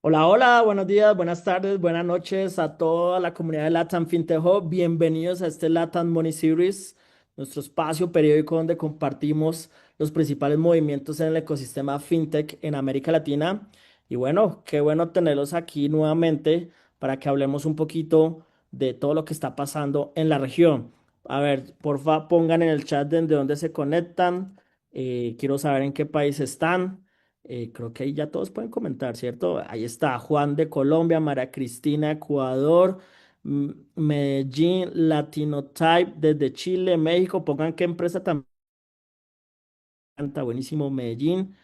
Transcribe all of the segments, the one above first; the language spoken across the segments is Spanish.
Hola, hola, buenos días, buenas tardes, buenas noches a toda la comunidad de Latam FinTech Hub. Bienvenidos a este Latam Money Series, nuestro espacio periódico donde compartimos los principales movimientos en el ecosistema FinTech en América Latina. Y bueno, qué bueno tenerlos aquí nuevamente para que hablemos un poquito de todo lo que está pasando en la región. A ver, porfa, pongan en el chat de dónde se conectan. Quiero saber en qué país están. Creo que ahí ya todos pueden comentar, ¿cierto? Ahí está Juan de Colombia, María Cristina, Ecuador, Medellín, Latinotype desde Chile, México. Pongan qué empresa tan está buenísimo, Medellín.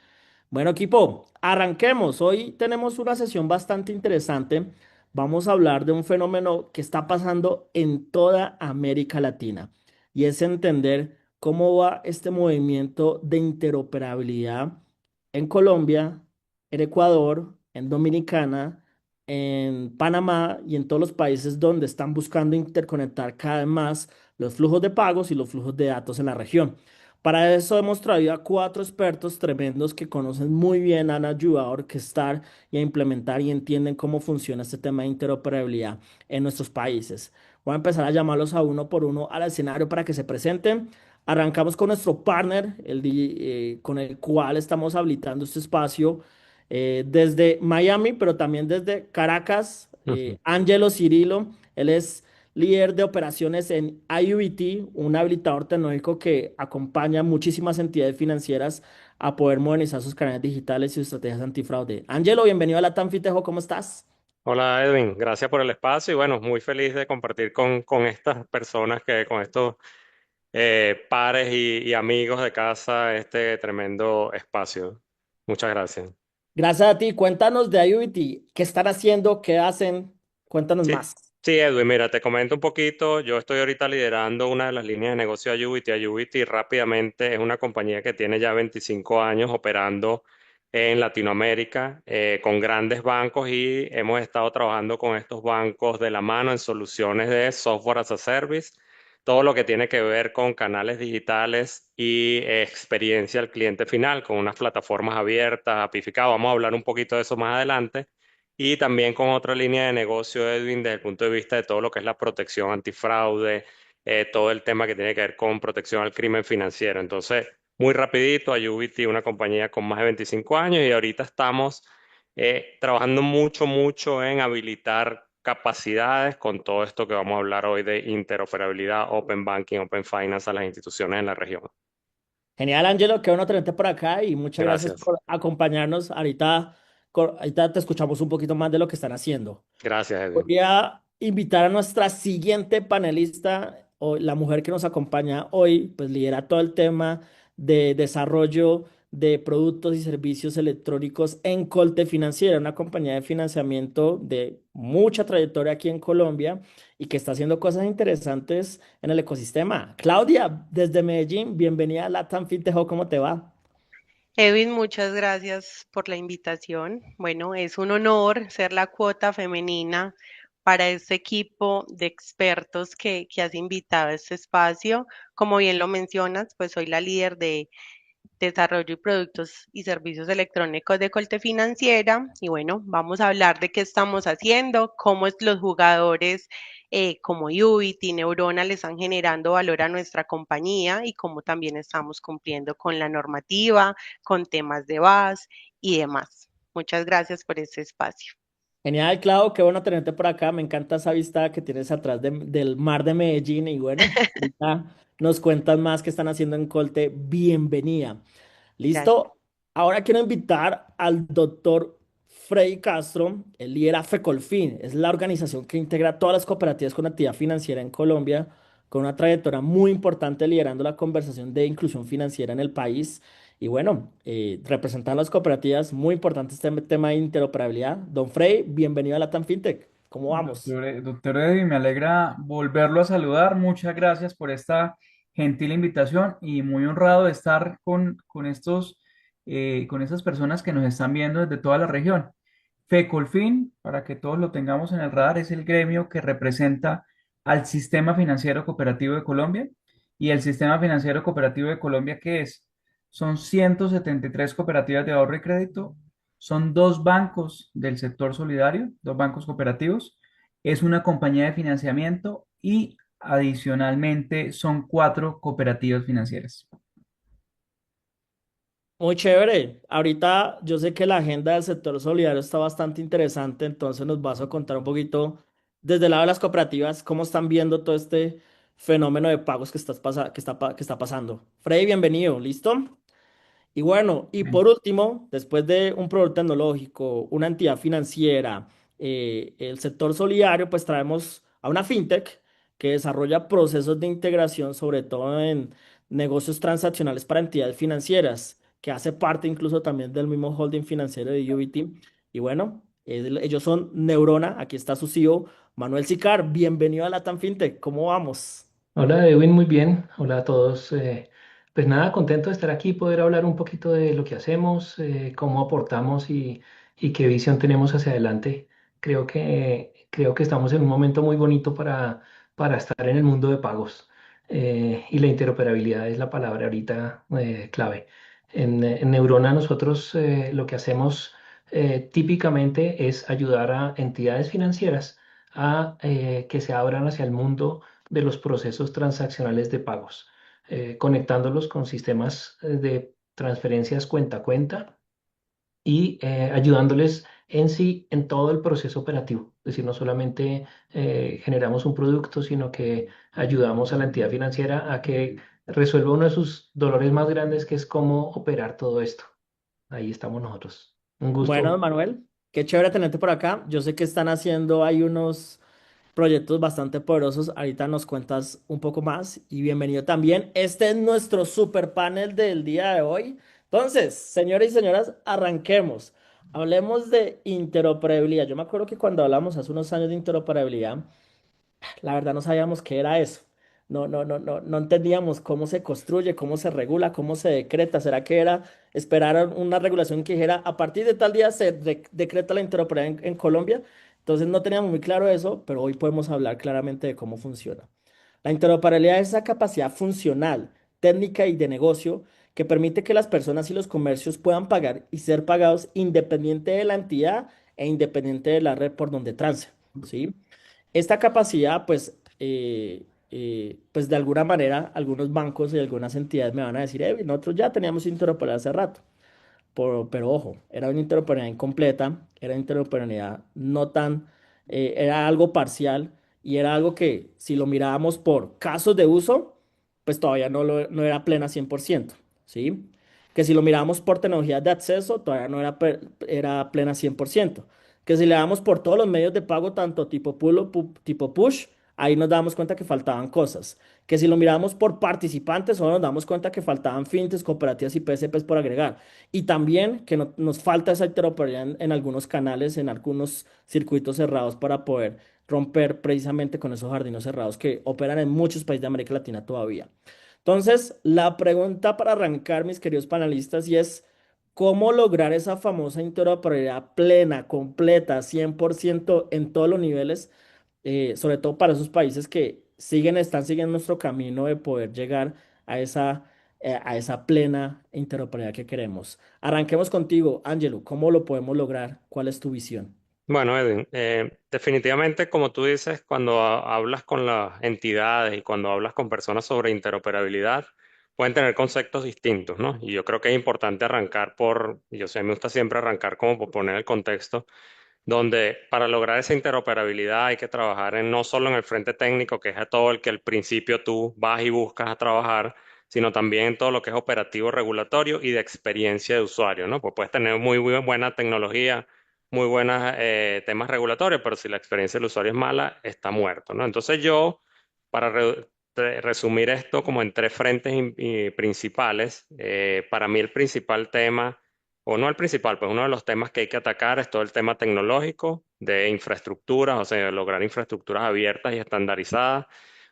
Bueno, equipo, arranquemos. Hoy tenemos una sesión bastante interesante. Vamos a hablar de un fenómeno que está pasando en toda América Latina y es entender cómo va este movimiento de interoperabilidad en Colombia, en Ecuador, en Dominicana, en Panamá y en todos los países donde están buscando interconectar cada vez más los flujos de pagos y los flujos de datos en la región. Para eso hemos traído a cuatro expertos tremendos que conocen muy bien, han ayudado a orquestar y a implementar y entienden cómo funciona este tema de interoperabilidad en nuestros países. Voy a empezar a llamarlos a uno por uno al escenario para que se presenten. Arrancamos con nuestro partner, con el cual estamos habilitando este espacio desde Miami, pero también desde Caracas, Ujú. Angelo Cirilo. Él es líder de operaciones en IUBT, un habilitador tecnológico que acompaña a muchísimas entidades financieras a poder modernizar sus canales digitales y sus estrategias antifraude. Angelo, bienvenido a la Tanfitejo, ¿cómo estás? Hola Edwin, gracias por el espacio y bueno, muy feliz de compartir con estas personas, con estos pares y amigos de casa este tremendo espacio. Muchas gracias. Gracias a ti. Cuéntanos de IUBT, ¿qué están haciendo? ¿Qué hacen? Cuéntanos Sí, más. sí, Edwin, mira, te comento un poquito. Yo estoy ahorita liderando una de las líneas de negocio de Ayubiti. Ayubiti rápidamente es una compañía que tiene ya 25 años operando en Latinoamérica con grandes bancos y hemos estado trabajando con estos bancos de la mano en soluciones de software as a service, todo lo que tiene que ver con canales digitales y experiencia al cliente final, con unas plataformas abiertas, apificadas. Vamos a hablar un poquito de eso más adelante y también con otra línea de negocio, Edwin, desde el punto de vista de todo lo que es la protección antifraude, todo el tema que tiene que ver con protección al crimen financiero. Entonces, muy rapidito, Ayubiti, una compañía con más de 25 años y ahorita estamos trabajando mucho, mucho en habilitar capacidades con todo esto que vamos a hablar hoy de interoperabilidad, Open Banking, Open Finance a las instituciones en la región. Genial, Angelo, qué bueno tenerte por acá y muchas gracias Gracias. por acompañarnos. Ahorita te escuchamos un poquito más de lo que están haciendo. Gracias, Edwin. Voy a invitar a nuestra siguiente panelista, la mujer que nos acompaña hoy, pues lidera todo el tema de desarrollo de productos y servicios electrónicos en Colte Financiera, una compañía de financiamiento de mucha trayectoria aquí en Colombia y que está haciendo cosas interesantes en el ecosistema. Claudia, desde Medellín, bienvenida a Latam FinTech, ¿cómo te va? Edwin, muchas gracias por la invitación. Bueno, es un honor ser la cuota femenina para este equipo de expertos que has invitado a este espacio. Como bien lo mencionas, pues soy la líder de desarrollo y productos y servicios electrónicos de Colte Financiera. Y bueno, vamos a hablar de qué estamos haciendo, cómo es los jugadores como Ubiti, Neurona le están generando valor a nuestra compañía y cómo también estamos cumpliendo con la normativa, con temas de VAS y demás. Muchas gracias por este espacio. Genial, Clau, qué bueno tenerte por acá. Me encanta esa vista que tienes atrás del mar de Medellín. Y bueno, ahorita nos cuentas más que están haciendo en Colte. Bienvenida. Gracias. ¿Listo? Ahora quiero invitar al doctor Freddy Castro. Él lidera FECOLFIN. Es la organización que integra todas las cooperativas con actividad financiera en Colombia, con una trayectoria muy importante liderando la conversación de inclusión financiera en el país. Y bueno, representan las cooperativas, muy importante este tema de interoperabilidad. Don Frey, bienvenido a la FinTech. ¿Cómo vamos? Doctor Edwin, me alegra volverlo a saludar. Muchas gracias por esta gentil invitación y muy honrado de estar con estas personas que nos están viendo desde toda la región. FECOLFIN, para que todos lo tengamos en el radar, es el gremio que representa al Sistema Financiero Cooperativo de Colombia. ¿Y el Sistema Financiero Cooperativo de Colombia qué es? Son 173 cooperativas de ahorro y crédito, son dos bancos del sector solidario, dos bancos cooperativos, es una compañía de financiamiento y adicionalmente son cuatro cooperativas financieras. Muy chévere. Ahorita yo sé que la agenda del sector solidario está bastante interesante, entonces nos vas a contar un poquito desde el lado de las cooperativas cómo están viendo todo este fenómeno de pagos que está pasando. Freddy, bienvenido. ¿Listo? Y bueno, y por último, después de un producto tecnológico, una entidad financiera, el sector solidario, pues traemos a una fintech que desarrolla procesos de integración, sobre todo en negocios transaccionales para entidades financieras, que hace parte incluso también del mismo holding financiero de UBT. Y bueno, ellos son Neurona, aquí está su CEO, Manuel Sicar. Bienvenido a Latam FinTech, ¿cómo vamos? Hola Edwin, muy bien. Hola a todos. Pues nada, contento de estar aquí, poder hablar un poquito de lo que hacemos, cómo aportamos y qué visión tenemos hacia adelante. Creo que estamos en un momento muy bonito para estar en el mundo de pagos, y la interoperabilidad es la palabra ahorita clave. En Neurona nosotros lo que hacemos típicamente es ayudar a entidades financieras a que se abran hacia el mundo de los procesos transaccionales de pagos, conectándolos con sistemas de transferencias cuenta a cuenta y ayudándoles en sí en todo el proceso operativo. Es decir, no solamente generamos un producto, sino que ayudamos a la entidad financiera a que resuelva uno de sus dolores más grandes, que es cómo operar todo esto. Ahí estamos nosotros. Un Bueno, gusto. Manuel, qué chévere tenerte por acá. Yo sé que están haciendo, hay unos proyectos bastante poderosos. Ahorita nos cuentas un poco más y bienvenido también. Este es nuestro super panel del día de hoy. Entonces, señores y señoras, arranquemos. Hablemos de interoperabilidad. Yo me acuerdo que cuando hablamos hace unos años de interoperabilidad, la verdad no sabíamos qué era eso. No entendíamos cómo se construye, cómo se regula, cómo se decreta. ¿Será que era esperar una regulación que dijera a partir de tal día se decreta la interoperabilidad en Colombia? Entonces no teníamos muy claro eso, pero hoy podemos hablar claramente de cómo funciona. La interoperabilidad es esa capacidad funcional, técnica y de negocio que permite que las personas y los comercios puedan pagar y ser pagados independiente de la entidad e independiente de la red por donde transe, ¿sí? Esta capacidad, pues de alguna manera, algunos bancos y algunas entidades me van a decir, nosotros ya teníamos interoperabilidad hace rato. Pero ojo, era una interoperabilidad incompleta, era interoperabilidad no tan, era algo parcial y era algo que si lo mirábamos por casos de uso, pues todavía no era plena 100%, ¿sí? Que si lo mirábamos por tecnologías de acceso, todavía no era plena 100%. Que si le damos por todos los medios de pago, tanto tipo pull o tipo push, ahí nos damos cuenta que faltaban cosas. Que si lo miramos por participantes, solo nos damos cuenta que faltaban fintechs, cooperativas y PSPs por agregar. Y también que nos falta esa interoperabilidad en algunos canales, en algunos circuitos cerrados para poder romper precisamente con esos jardines cerrados que operan en muchos países de América Latina todavía. Entonces, la pregunta para arrancar, mis queridos panelistas, y es, ¿cómo lograr esa famosa interoperabilidad plena, completa, 100% en todos los niveles, sobre todo para esos países que están siguiendo nuestro camino de poder llegar a esa plena interoperabilidad que queremos? Arranquemos contigo, Angelo, ¿cómo lo podemos lograr? ¿Cuál es tu visión? Bueno, Edwin, definitivamente, como tú dices, cuando hablas con las entidades y cuando hablas con personas sobre interoperabilidad, pueden tener conceptos distintos, ¿no? Y yo creo que es importante arrancar yo sé, me gusta siempre arrancar como por poner el contexto, donde para lograr esa interoperabilidad hay que trabajar no solo en el frente técnico, que es a todo el que al principio tú vas y buscas a trabajar, sino también en todo lo que es operativo, regulatorio y de experiencia de usuario, ¿no? Pues puedes tener muy buena tecnología, muy buenos temas regulatorios, pero si la experiencia del usuario es mala, está muerto, ¿no? Entonces yo, para resumir esto como en tres frentes principales, para mí el principal tema o no el principal, pues uno de los temas que hay que atacar es todo el tema tecnológico de infraestructuras, o sea, lograr infraestructuras abiertas y estandarizadas.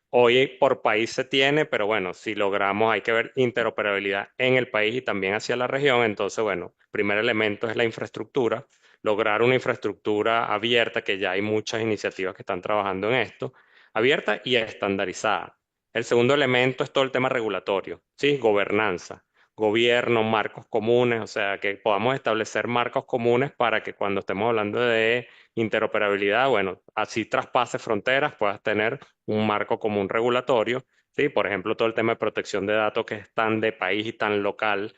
Hoy por país se tiene, pero bueno, si logramos, hay que ver interoperabilidad en el país y también hacia la región. Entonces, bueno, el primer elemento es la infraestructura, lograr una infraestructura abierta, que ya hay muchas iniciativas que están trabajando en esto, abierta y estandarizada. El segundo elemento es todo el tema regulatorio, ¿sí? Gobernanza, gobierno, marcos comunes, o sea, que podamos establecer marcos comunes para que cuando estemos hablando de interoperabilidad, bueno, así traspase fronteras, puedas tener un marco común regulatorio, ¿sí? Por ejemplo, todo el tema de protección de datos que es tan de país y tan local,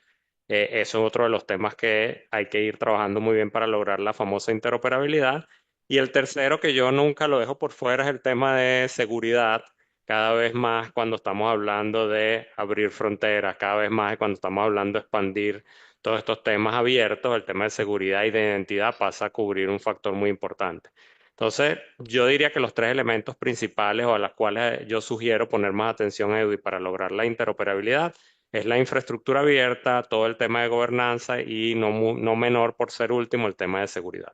eso es otro de los temas que hay que ir trabajando muy bien para lograr la famosa interoperabilidad. Y el tercero, que yo nunca lo dejo por fuera, es el tema de seguridad. Cada vez más cuando estamos hablando de abrir fronteras, cada vez más cuando estamos hablando de expandir todos estos temas abiertos, el tema de seguridad y de identidad pasa a cubrir un factor muy importante. Entonces, yo diría que los tres elementos principales o a los cuales yo sugiero poner más atención, Edu, para lograr la interoperabilidad es la infraestructura abierta, todo el tema de gobernanza y no menor por ser último, el tema de seguridad.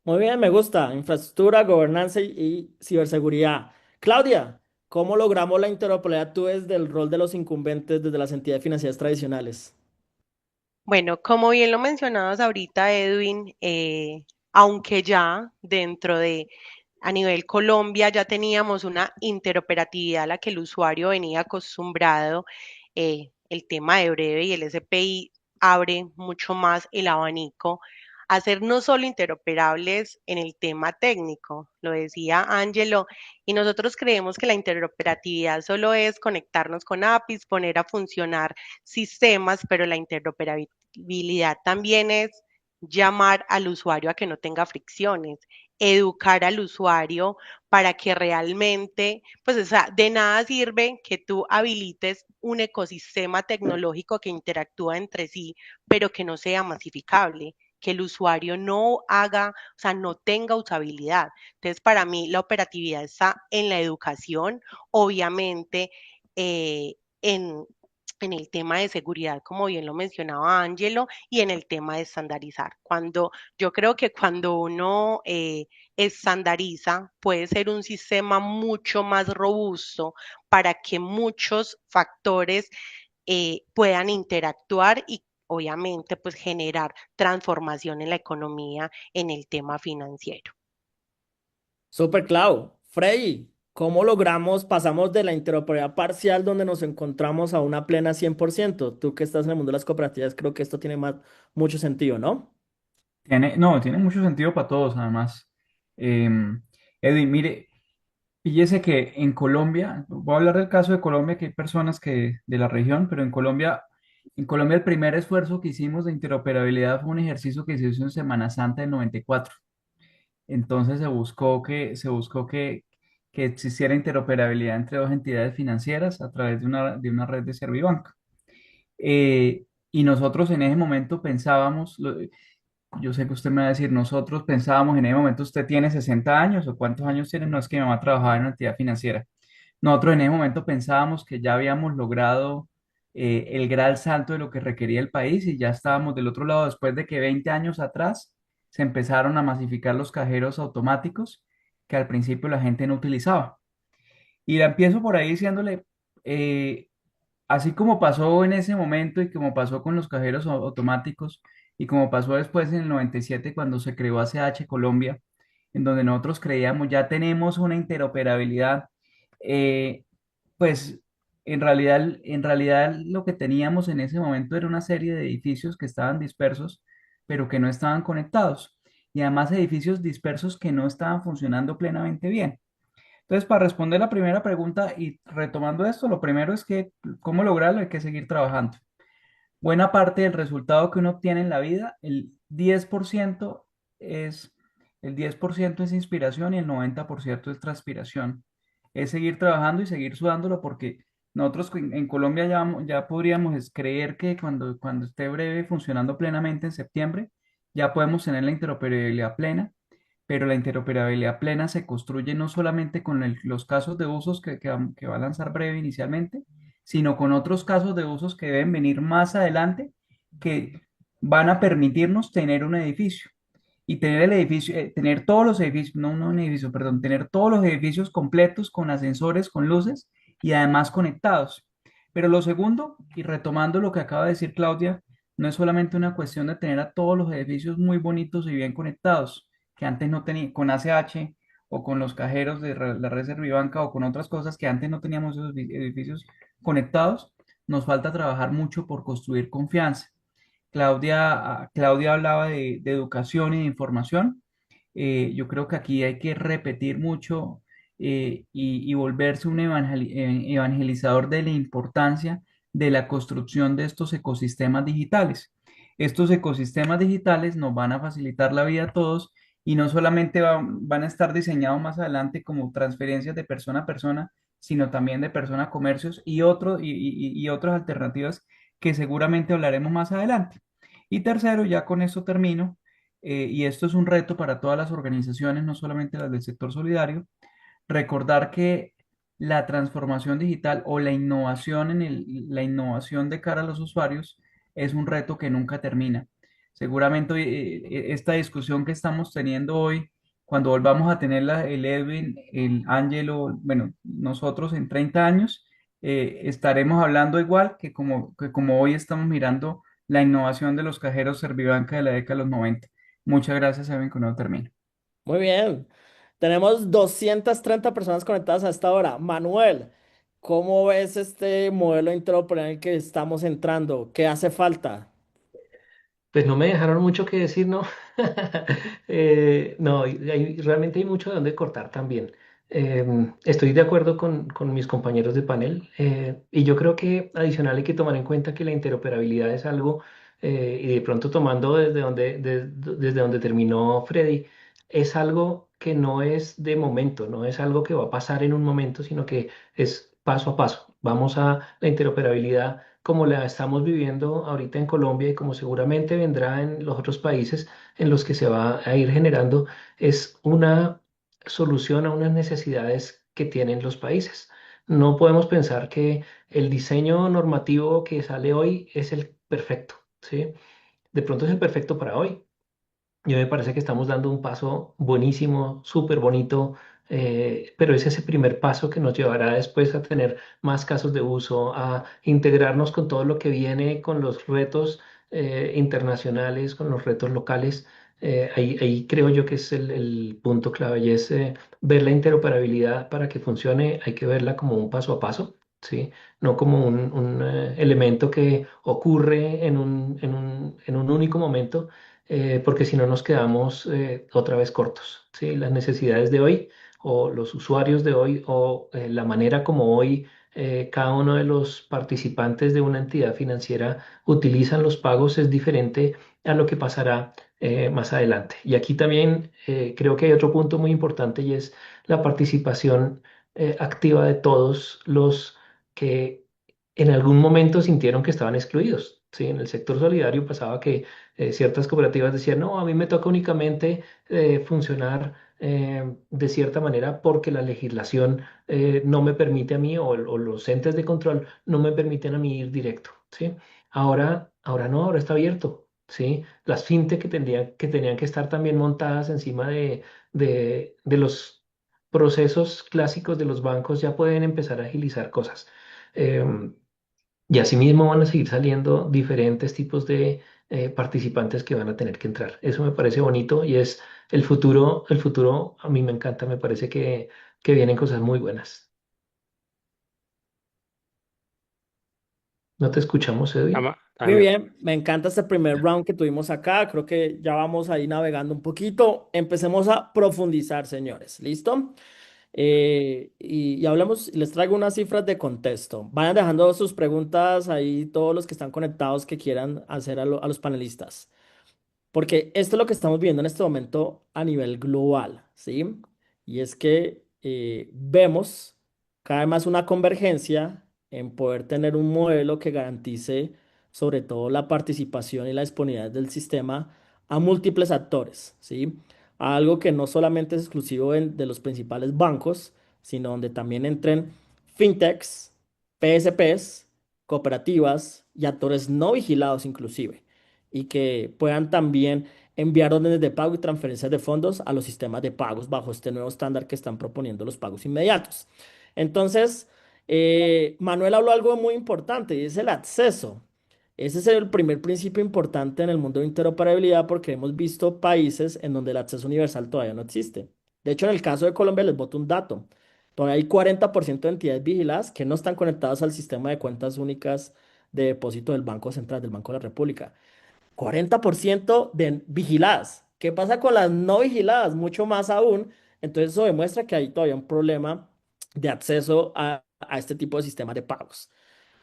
Muy bien, me gusta. Infraestructura, gobernanza y ciberseguridad. Claudia, ¿cómo logramos la interoperabilidad tú desde el rol de los incumbentes desde las entidades financieras tradicionales? Bueno, como bien lo mencionabas ahorita, Edwin, aunque ya dentro de a nivel Colombia ya teníamos una interoperatividad a la que el usuario venía acostumbrado, el tema de Breve y el SPI abre mucho más el abanico a ser no solo interoperables en el tema técnico, lo decía Angelo, y nosotros creemos que la interoperatividad solo es conectarnos con APIs, poner a funcionar sistemas, pero la interoperabilidad también es llamar al usuario a que no tenga fricciones, educar al usuario para que realmente, pues o sea, de nada sirve que tú habilites un ecosistema tecnológico que interactúa entre sí, pero que no sea masificable, que el usuario no haga, o sea, no tenga usabilidad. Entonces, para mí, la operatividad está en la educación, obviamente, en el tema de seguridad, como bien lo mencionaba Angelo, y en el tema de estandarizar. Yo creo que cuando uno estandariza, puede ser un sistema mucho más robusto para que muchos factores puedan interactuar y obviamente pues generar transformación en la economía en el tema financiero. Súper claro. Freddy, ¿cómo pasamos de la interoperabilidad parcial donde nos encontramos a una plena 100%? Tú que estás en el mundo de las cooperativas, creo que esto tiene mucho sentido, ¿no? No, tiene mucho sentido para todos, además. Em, Edwin, mire, fíjese que en Colombia, voy a hablar del caso de Colombia, que hay personas que de la región, pero en Colombia el primer esfuerzo que hicimos de interoperabilidad fue un ejercicio que se hizo en Semana Santa del 94. Entonces se buscó que existiera interoperabilidad entre dos entidades financieras a través de una red de Servibank. Y nosotros en ese momento pensábamos, yo sé que usted me va a decir, nosotros pensábamos en ese momento, usted tiene 60 años o cuántos años tiene, no es que mi mamá trabajaba en una entidad financiera. Nosotros en ese momento pensábamos que ya habíamos logrado el gran salto de lo que requería el país y ya estábamos del otro lado después de que 20 años atrás se empezaron a masificar los cajeros automáticos que al principio la gente no utilizaba. Y la empiezo por ahí diciéndole, eh, así como pasó en ese momento y como pasó con los cajeros automáticos y como pasó después en el 97 cuando se creó ACH Colombia, en donde nosotros creíamos ya tenemos una interoperabilidad, eh, pues en realidad lo que teníamos en ese momento era una serie de edificios que estaban dispersos, pero que no estaban conectados. Y además edificios dispersos que no estaban funcionando plenamente bien. Entonces, para responder la primera pregunta y retomando esto, lo primero es que, ¿cómo lograrlo? Hay que seguir trabajando. Buena parte del resultado que uno obtiene en la vida, es, el 10% es inspiración y el 90% es transpiración. Es seguir trabajando y seguir sudándolo porque nosotros en Colombia ya podríamos creer que cuando esté breve funcionando plenamente en septiembre, ya podemos tener la interoperabilidad plena, pero la interoperabilidad plena se construye no solamente con los casos de usos que va a lanzar Breve inicialmente, sino con otros casos de usos que deben venir más adelante que van a permitirnos tener un edificio y tener el edificio, tener todos los edificios, no un edificio, perdón, tener todos los edificios completos con ascensores, con luces y además conectados. Pero lo segundo, y retomando lo que acaba de decir Claudia, no es solamente una cuestión de tener a todos los edificios muy bonitos y bien conectados, que antes no tenía, con ACH o con los cajeros de la red Servibanca o con otras cosas que antes no teníamos esos edificios conectados, nos falta trabajar mucho por construir confianza. Claudia hablaba de educación y de información. Yo creo que aquí hay que repetir mucho y volverse un evangelizador de la importancia de la construcción de estos ecosistemas digitales. Estos ecosistemas digitales nos van a facilitar la vida a todos y no solamente van a estar diseñados más adelante como transferencias de persona a persona, sino también de persona a comercios y otras alternativas que seguramente hablaremos más adelante. Y tercero, ya con esto termino, y esto es un reto para todas las organizaciones, no solamente las del sector solidario, recordar que la transformación digital o la innovación la innovación de cara a los usuarios es un reto que nunca termina. Seguramente esta discusión que estamos teniendo hoy, cuando volvamos a tener el Edwin, el Angelo, bueno, nosotros en 30 años, estaremos hablando igual que como hoy estamos mirando la innovación de los cajeros Servibanca de la década de los 90. Muchas gracias, Edwin, con eso termino. Muy bien. Tenemos 230 personas conectadas a esta hora. Manuel, ¿cómo ves este modelo interoperable en el que estamos entrando? ¿Qué hace falta? Pues no me dejaron mucho que decir, ¿no? No, realmente hay mucho de dónde cortar también. Estoy de acuerdo con mis compañeros de panel y yo creo que adicional hay que tomar en cuenta que la interoperabilidad es algo, y de pronto tomando desde donde terminó Freddy, es algo que no es de momento, no es algo que va a pasar en un momento, sino que es paso a paso. Vamos a la interoperabilidad como la estamos viviendo ahorita en Colombia y como seguramente vendrá en los otros países en los que se va a ir generando, es una solución a unas necesidades que tienen los países. No podemos pensar que el diseño normativo que sale hoy es el perfecto, ¿sí? De pronto es el perfecto para hoy, yo me parece que estamos dando un paso buenísimo, súper bonito, pero es ese primer paso que nos llevará después a tener más casos de uso, a integrarnos con todo lo que viene, con los retos internacionales, con los retos locales. Ahí creo yo que es el punto clave y es ver la interoperabilidad para que funcione, hay que verla como un paso a paso. ¿Sí? No como un elemento que ocurre en un único momento, porque si no nos quedamos otra vez cortos, ¿sí? Las necesidades de hoy o los usuarios de hoy o la manera como hoy cada uno de los participantes de una entidad financiera utilizan los pagos es diferente a lo que pasará más adelante. Y aquí también creo que hay otro punto muy importante y es la participación activa de todos los que en algún momento sintieron que estaban excluidos. ¿sí? En el sector solidario pasaba que ciertas cooperativas decían, no, a mí me toca únicamente funcionar de cierta manera porque la legislación no me permite a mí o los entes de control no me permiten a mí ir directo, ¿sí? Ahora no, ahora está abierto, ¿sí? Las fintech que tenían que estar también montadas encima de los procesos clásicos de los bancos ya pueden empezar a agilizar cosas. Em, y asimismo van a seguir saliendo diferentes tipos de participantes que van a tener que entrar. Eso me parece bonito y es el futuro a mí me encanta, me parece que vienen cosas muy buenas. ¿No te escuchamos, Edwin? Muy bien, me encanta este primer round que tuvimos acá. Creo que ya vamos ahí navegando un poquito. Empecemos a profundizar, señores. ¿Listo? Y hablemos, les traigo unas cifras de contexto. Vayan dejando sus preguntas ahí, todos los que están conectados que quieran hacer a los panelistas. Porque esto es lo que estamos viendo en este momento a nivel global, ¿sí? Y es que vemos cada vez más una convergencia en poder tener un modelo que garantice sobre todo la participación y la disponibilidad del sistema a múltiples actores, ¿sí? A algo que no solamente es exclusivo de los principales bancos, sino donde también entren fintechs, PSPs, cooperativas y actores no vigilados inclusive y que puedan también enviar órdenes de pago y transferencias de fondos a los sistemas de pagos bajo este nuevo estándar que están proponiendo los pagos inmediatos. Entonces, Manuel habló algo muy importante y es el acceso. Ese es el primer principio importante en el mundo de interoperabilidad porque hemos visto países en donde el acceso universal todavía no existe. De hecho, en el caso de Colombia les boto un dato. Todavía hay 40% de entidades vigiladas que no están conectadas al sistema de cuentas únicas de depósito del Banco Central, del Banco de la República. 40% de vigiladas. ¿Qué pasa con las no vigiladas? Mucho más aún. Entonces eso demuestra que hay todavía un problema de acceso a este tipo de sistemas de pagos.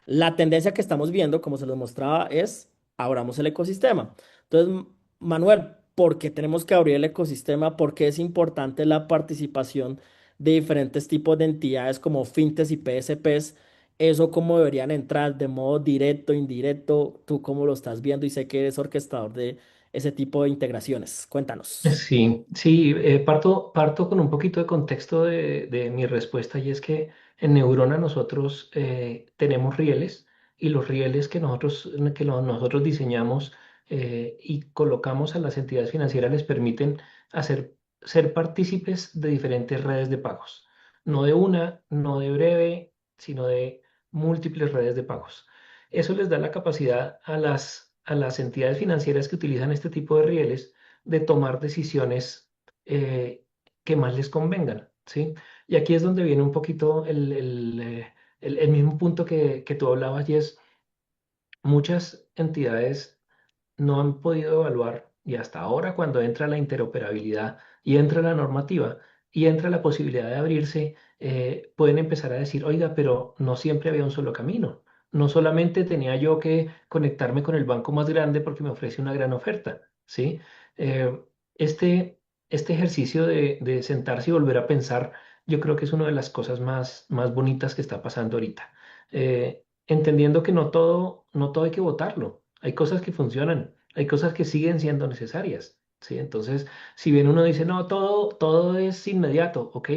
La tendencia que estamos viendo, como se los mostraba, es abramos el ecosistema. Entonces, Manuel, ¿por qué tenemos que abrir el ecosistema? ¿Por qué es importante la participación de diferentes tipos de entidades como fintechs y PSPs? ¿Eso cómo deberían entrar de modo directo, indirecto? ¿Tú cómo lo estás viendo? Y sé que eres orquestador de ese tipo de integraciones. Cuéntanos. Sí, sí, parto con un poquito de contexto de mi respuesta y es que en Neurona nosotros tenemos rieles y los rieles que nosotros diseñamos y colocamos a las entidades financieras les permiten ser partícipes de diferentes redes de pagos, no de una, no de breve, sino de múltiples redes de pagos. Eso les da la capacidad a las entidades financieras que utilizan este tipo de rieles de tomar decisiones que más les convengan, ¿sí? Y aquí es donde viene un poquito el mismo punto que tú hablabas y es muchas entidades no han podido evaluar y hasta ahora cuando entra la interoperabilidad y entra la normativa y entra la posibilidad de abrirse, pueden empezar a decir, oiga, pero no siempre había un solo camino. No solamente tenía yo que conectarme con el banco más grande porque me ofrece una gran oferta, ¿sí? Eh, este, este ejercicio de sentarse y volver a pensar, yo creo que es una de las cosas más bonitas que está pasando ahorita. Entendiendo que no todo hay que votarlo. Hay cosas que funcionan, hay cosas que siguen siendo necesarias, ¿sí? Entonces, si bien uno dice, no, todo es inmediato, ok,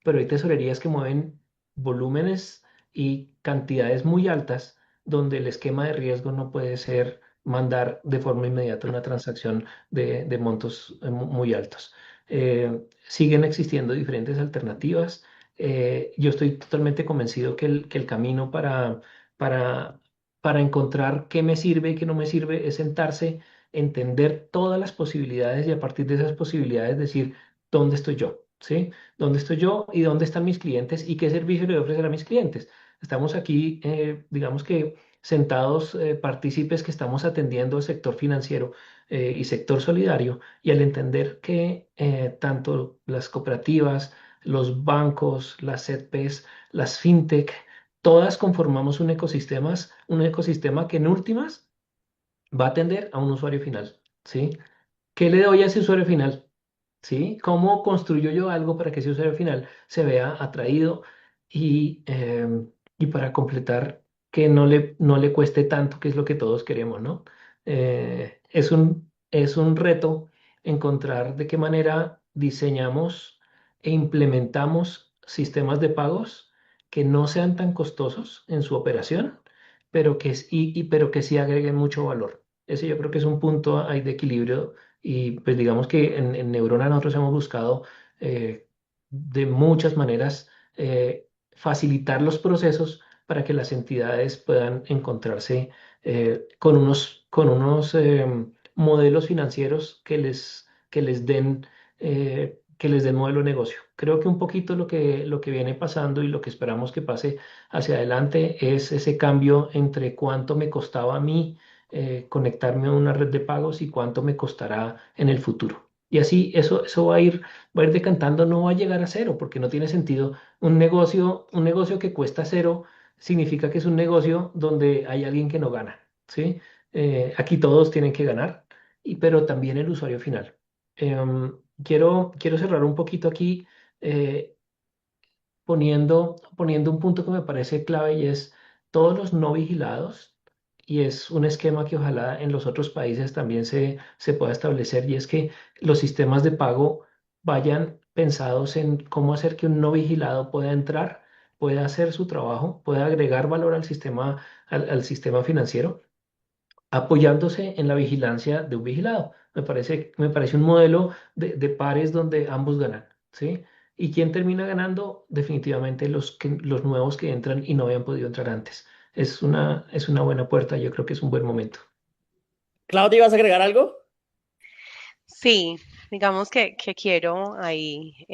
pero hay tesorerías que mueven volúmenes y cantidades muy altas donde el esquema de riesgo no puede ser mandar de forma inmediata una transacción de montos muy altos. Siguen existiendo diferentes alternativas. Yo estoy totalmente convencido que el camino para, para encontrar qué me sirve y qué no me sirve es sentarse, entender todas las posibilidades y a partir de esas posibilidades decir dónde estoy yo, ¿sí? ¿Dónde estoy yo y dónde están mis clientes y qué servicio le voy a ofrecer a mis clientes? Estamos aquí, digamos que sentados, partícipes que estamos atendiendo el sector financiero y sector solidario y al entender que tanto las cooperativas, los bancos, las ZPs, las fintech, todas conformamos un ecosistema que en últimas va a atender a un usuario final, ¿sí? ¿Qué le doy a ese usuario final? ¿Sí? ¿Cómo construyo yo algo para que ese usuario final se vea atraído? Y para completar que no le cueste tanto, que es lo que todos queremos, ¿no? Es un reto encontrar de qué manera diseñamos e implementamos sistemas de pagos que no sean tan costosos en su operación, pero pero que sí agreguen mucho valor. Ese yo creo que es un punto ahí de equilibrio y pues digamos que en Neurona nosotros hemos buscado de muchas maneras facilitar los procesos para que las entidades puedan encontrarse con unos modelos financieros que les den modelo de negocio. Creo que un poquito lo que viene pasando y lo que esperamos que pase hacia adelante es ese cambio entre cuánto me costaba a mí conectarme a una red de pagos y cuánto me costará en el futuro. Y así eso va a ir decantando, no va a llegar a cero, porque no tiene sentido un negocio que cuesta cero significa que es un negocio donde hay alguien que no gana, ¿sí? Aquí todos tienen que ganar, pero también el usuario final. Quiero cerrar un poquito aquí eh, poniendo un punto que me parece clave y es todos los no vigilados, y es un esquema que ojalá en los otros países también se pueda establecer, y es que los sistemas de pago vayan pensados en cómo hacer que un no vigilado pueda entrar, pueda hacer su trabajo, pueda agregar valor al sistema financiero apoyándose en la vigilancia de un vigilado. Me parece un modelo de pares donde ambos ganan, ¿sí? ¿Y quién termina ganando? Definitivamente los nuevos que entran y no habían podido entrar antes. Es una buena puerta, yo creo que es un buen momento. Claudia, ¿vas a agregar algo? Sí, digamos que quiero ahí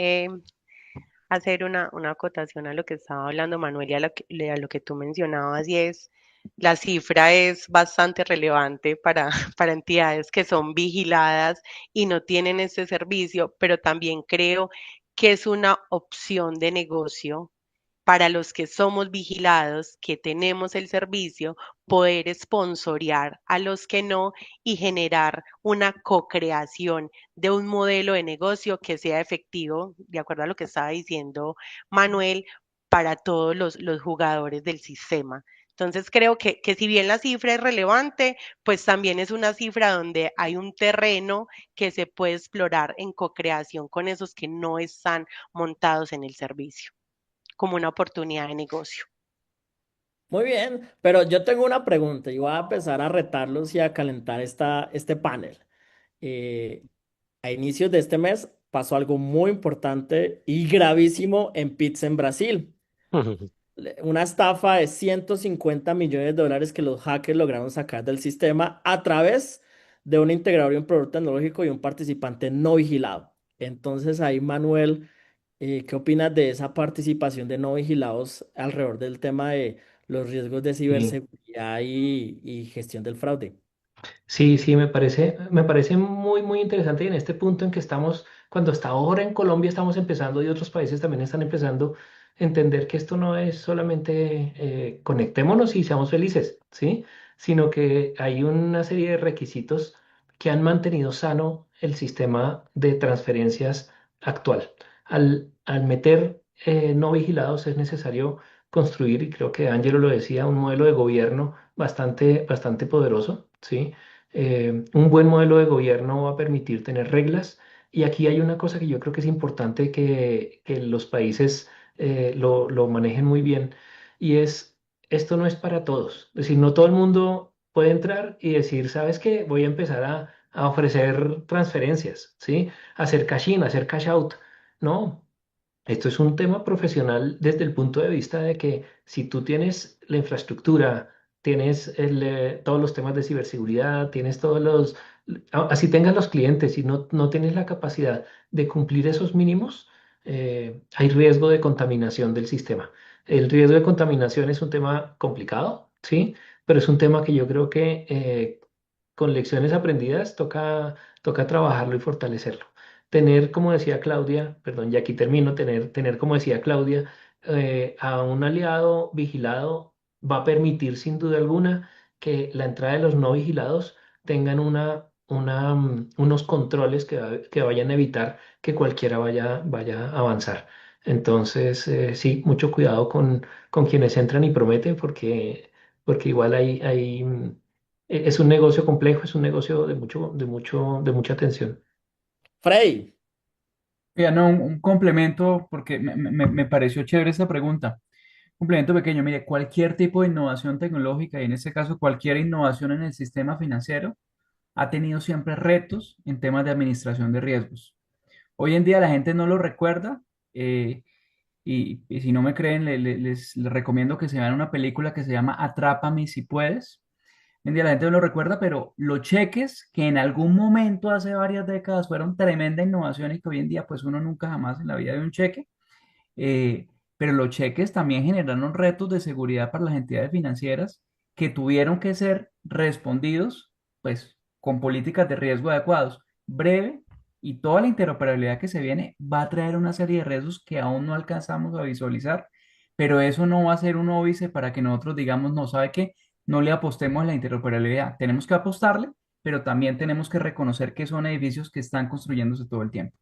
hacer una acotación a lo que estaba hablando Manuel y a lo que tú mencionabas, y es la cifra es bastante relevante para, para entidades que son vigiladas y no tienen este servicio, pero también creo que es una opción de negocio para los que somos vigilados, que tenemos el servicio, poder sponsorear a los que no y generar una co-creación de un modelo de negocio que sea efectivo, de acuerdo a lo que estaba diciendo Manuel, para todos los jugadores del sistema. Entonces creo que si bien la cifra es relevante, pues también es una cifra donde hay un terreno que se puede explorar en co-creación con esos que no están montados en el servicio como una oportunidad de negocio. Muy bien, pero yo tengo una pregunta y voy a empezar a retarlos y a calentar este panel. Eh, a inicios de este mes pasó algo muy importante y gravísimo en Pizza en Brasil. Una estafa de 150 millones de dólares que los hackers lograron sacar del sistema a través de un integrador y un proveedor tecnológico y un participante no vigilado. Entonces ahí, Manuel, ¿qué opinas de esa participación de no vigilados alrededor del tema de los riesgos de Sí, ciberseguridad y gestión del fraude? sí, me parece muy interesante y en este punto en que estamos, cuando hasta ahora en Colombia estamos empezando y otros países también están empezando a entender que esto no es solamente conectémonos y seamos felices, ¿sí? Sino que hay una serie de requisitos que han mantenido sano el sistema de transferencias actual. Al meter no vigilados es necesario construir, y creo que Angelo lo decía, un modelo de gobierno bastante poderoso, ¿sí? Un buen modelo de gobierno va a permitir tener reglas. Y aquí hay una cosa que yo creo que es importante que los países lo manejen muy bien. Y es, esto no es para todos. Es decir, no todo el mundo puede entrar y decir, ¿sabes qué? Voy a empezar a ofrecer transferencias, ¿sí? Hacer cash in, hacer cash out. No, esto es un tema profesional desde el punto de vista de que si tú tienes la infraestructura, tienes todos los temas de ciberseguridad, tienes así tengas los clientes y no tienes la capacidad de cumplir esos mínimos, hay riesgo de contaminación del sistema. El riesgo de contaminación es un tema complicado, ¿sí? Pero es un tema que yo creo que con lecciones aprendidas toca trabajarlo y fortalecerlo tener, como decía Claudia, perdón, ya aquí termino, tener, como decía Claudia, a un aliado vigilado va a permitir sin duda alguna que la entrada de los no vigilados tengan unos controles que vayan a evitar que cualquiera vaya a avanzar. Entonces, sí, mucho cuidado con quienes entran y prometen, porque porque igual es un negocio complejo, es un negocio de mucha atención. Frey, Ya no, un complemento, porque me pareció chévere esta pregunta. Complemento pequeño, mire, cualquier tipo de innovación tecnológica, y en este caso cualquier innovación en el sistema financiero, ha tenido siempre retos en temas de administración de riesgos. Hoy en día la gente no lo recuerda, eh, y si no me creen, les recomiendo que se vean una película que se llama Atrápame si puedes. Hoy en día la gente no lo recuerda, pero los cheques que en algún momento hace varias décadas fueron tremenda innovación y que hoy en día pues uno nunca jamás en la vida ve un cheque, eh, pero los cheques también generaron retos de seguridad para las entidades financieras que tuvieron que ser respondidos, pues, con políticas de riesgo adecuados. Breve y toda la interoperabilidad que se viene va a traer una serie de riesgos que aún no alcanzamos a visualizar, pero eso no va a ser un óbice para que nosotros digamos, no, ¿sabe qué? No le apostemos a la interoperabilidad. Tenemos que apostarle, pero también tenemos que reconocer que son edificios que están construyéndose todo el tiempo.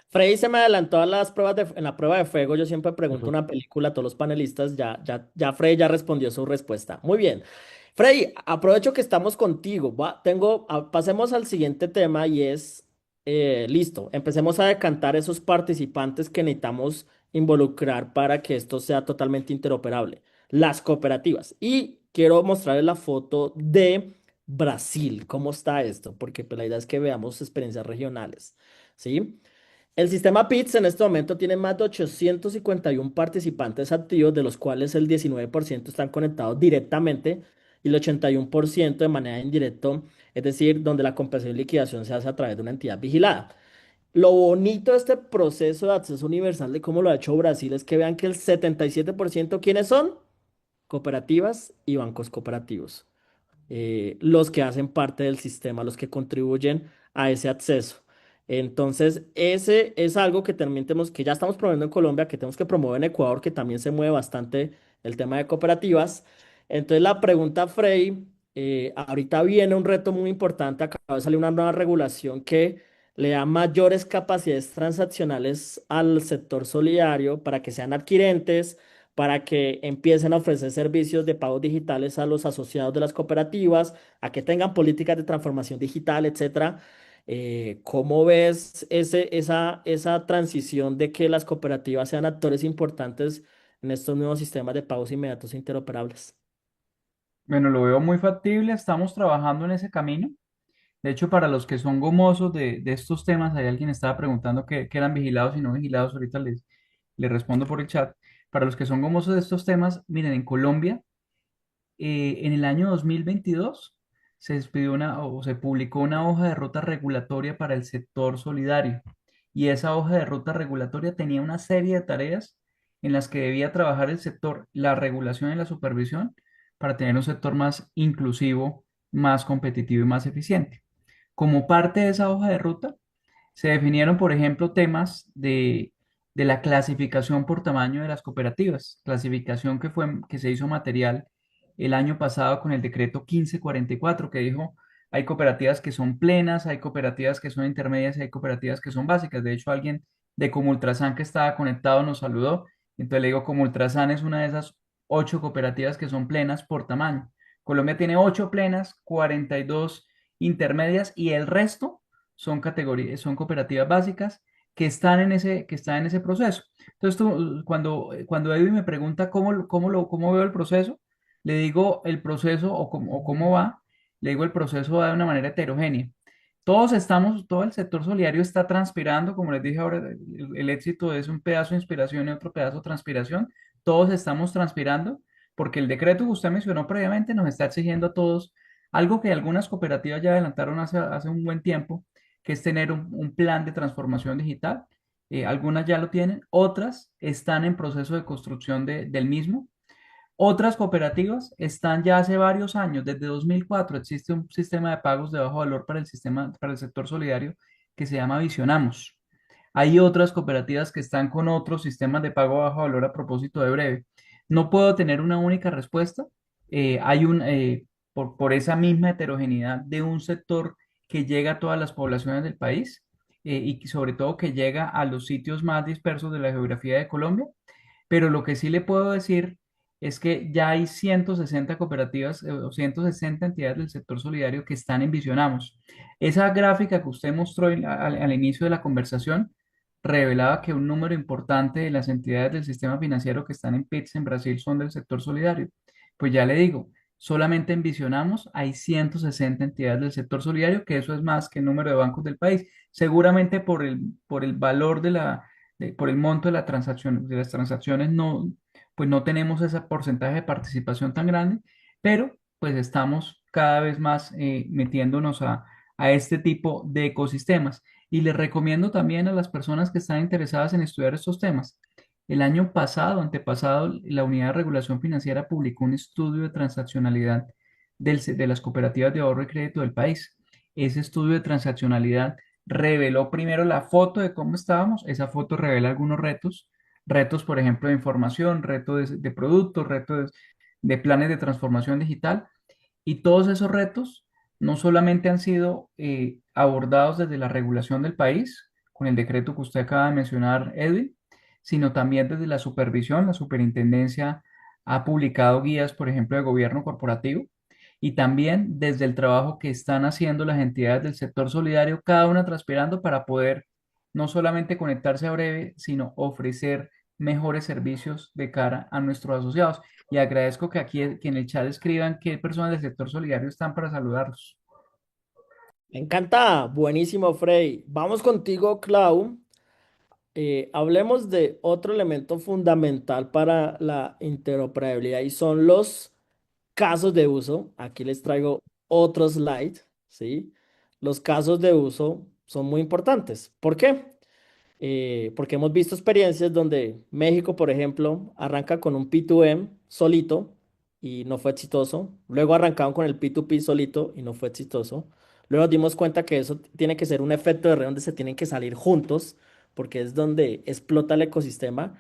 Frey se me adelantó a las pruebas en la prueba de fuego. Yo siempre pregunto Ujú. una película a todos los panelistas. Ya Frey ya respondió su respuesta. Muy bien. Frey, aprovecho que estamos contigo. Pasemos al siguiente tema y es, listo, empecemos a decantar esos participantes que necesitamos involucrar para que esto sea totalmente interoperable. Las cooperativas. Y quiero mostrarles la foto de Brasil. ¿Cómo está esto? Porque pues, la idea es que veamos experiencias regionales. ¿Sí? El sistema PITS en este momento tiene más de 851 participantes activos, de los cuales el 19% están conectados directamente y el 81% de manera indirecta, es decir, donde la compensación y liquidación se hace a través de una entidad vigilada. Lo bonito de este proceso de acceso universal, de cómo lo ha hecho Brasil, es que vean que el 77%, ¿quiénes son? Cooperativas y bancos cooperativos, los que hacen parte del sistema, los que contribuyen a ese acceso. Entonces, ese es algo que también tenemos, que ya estamos promoviendo en Colombia, que tenemos que promover en Ecuador, que también se mueve bastante el tema de cooperativas. Entonces, la pregunta, Frey, ahorita viene un reto muy importante, acaba de salir una nueva regulación que le da mayores capacidades transaccionales al sector solidario para que sean adquirentes, para que empiecen a ofrecer servicios de pagos digitales a los asociados de las cooperativas, a que tengan políticas de transformación digital, etcétera. ¿Cómo ves esa transición de que las cooperativas sean actores importantes en estos nuevos sistemas de pagos inmediatos e interoperables? Bueno, lo veo muy factible, estamos trabajando en ese camino. De hecho, para los que son gomosos de estos temas, hay alguien estaba preguntando qué eran vigilados y no vigilados, ahorita les respondo por el chat. Para los que son gomosos de estos temas, miren, en Colombia, en el año 2022 se despidió o se publicó una hoja de ruta regulatoria para el sector solidario. Y esa hoja de ruta regulatoria tenía una serie de tareas en las que debía trabajar el sector, la regulación y la supervisión, para tener un sector más inclusivo, más competitivo y más eficiente. Como parte de esa hoja de ruta, se definieron, por ejemplo, temas de la clasificación por tamaño de las cooperativas, clasificación que se hizo material el año pasado con el decreto 1544, que dijo, hay cooperativas que son plenas, hay cooperativas que son intermedias y hay cooperativas que son básicas. De hecho, alguien de Comultrasan que estaba conectado nos saludó. Entonces le digo, Comultrasan es una de esas 8 cooperativas que son plenas por tamaño. Colombia tiene 8 plenas, 42 intermedias y el resto son categorías, son cooperativas básicas que están en ese proceso. Entonces, cuando Edwin me pregunta cómo veo el proceso, le digo el proceso o cómo va, le digo el proceso va de una manera heterogénea. Todo el sector solidario está transpirando, como les dije ahora, el éxito es un pedazo de inspiración y otro pedazo de transpiración. Todos estamos transpirando porque el decreto que usted mencionó previamente nos está exigiendo a todos algo que algunas cooperativas ya adelantaron hace un buen tiempo, que es tener un plan de transformación digital. Algunas ya lo tienen, otras están en proceso de construcción del mismo. Otras cooperativas están ya hace varios años, desde 2004 existe un sistema de pagos de bajo valor para el sector solidario que se llama Visionamos. Hay otras cooperativas que están con otros sistemas de pago de bajo valor a propósito de breve. No puedo tener una única respuesta. Por esa misma heterogeneidad de un sector que llega a todas las poblaciones del país, y sobre todo que llega a los sitios más dispersos de la geografía de Colombia. Pero lo que sí le puedo decir es que ya hay 160 cooperativas o 160 entidades del sector solidario que están en Visionamos. Esa gráfica que usted mostró al inicio de la conversación revelaba que un número importante de las entidades del sistema financiero que están en PITS en Brasil son del sector solidario. Pues ya le digo, solamente en Visionamos hay 160 entidades del sector solidario, que eso es más que el número de bancos del país. Seguramente por el valor por el monto de la transacción, de las transacciones no, pues no tenemos ese porcentaje de participación tan grande, pero pues estamos cada vez más metiéndonos a este tipo de ecosistemas. Y les recomiendo también a las personas que están interesadas en estudiar estos temas. El año pasado, antepasado, la Unidad de Regulación Financiera publicó un estudio de transaccionalidad de las cooperativas de ahorro y crédito del país. Ese estudio de transaccionalidad reveló primero la foto de cómo estábamos. Esa foto revela algunos retos, retos, por ejemplo, de información, retos de productos, retos de planes de transformación digital. Y todos esos retos no solamente han sido abordados desde la regulación del país, con el decreto que usted acaba de mencionar, Edwin, sino también desde la supervisión. La superintendencia ha publicado guías, por ejemplo, de gobierno corporativo, y también desde el trabajo que están haciendo las entidades del sector solidario, cada una transpirando para poder no solamente conectarse a breve, sino ofrecer mejores servicios de cara a nuestros asociados. Y agradezco que aquí que en el chat escriban qué personas del sector solidario están para saludarlos. Me encanta, buenísimo, Frey. Vamos contigo, Clau. Hablemos de otro elemento fundamental para la interoperabilidad y son los casos de uso. Aquí les traigo otro slide, ¿sí? Los casos de uso son muy importantes. ¿Por qué? Porque hemos visto experiencias donde México, por ejemplo, arranca con un P2M solito y no fue exitoso. Luego arrancaron con el P2P solito y no fue exitoso. Luego nos dimos cuenta que eso tiene que ser un efecto de red donde se tienen que salir juntos, porque es donde explota el ecosistema,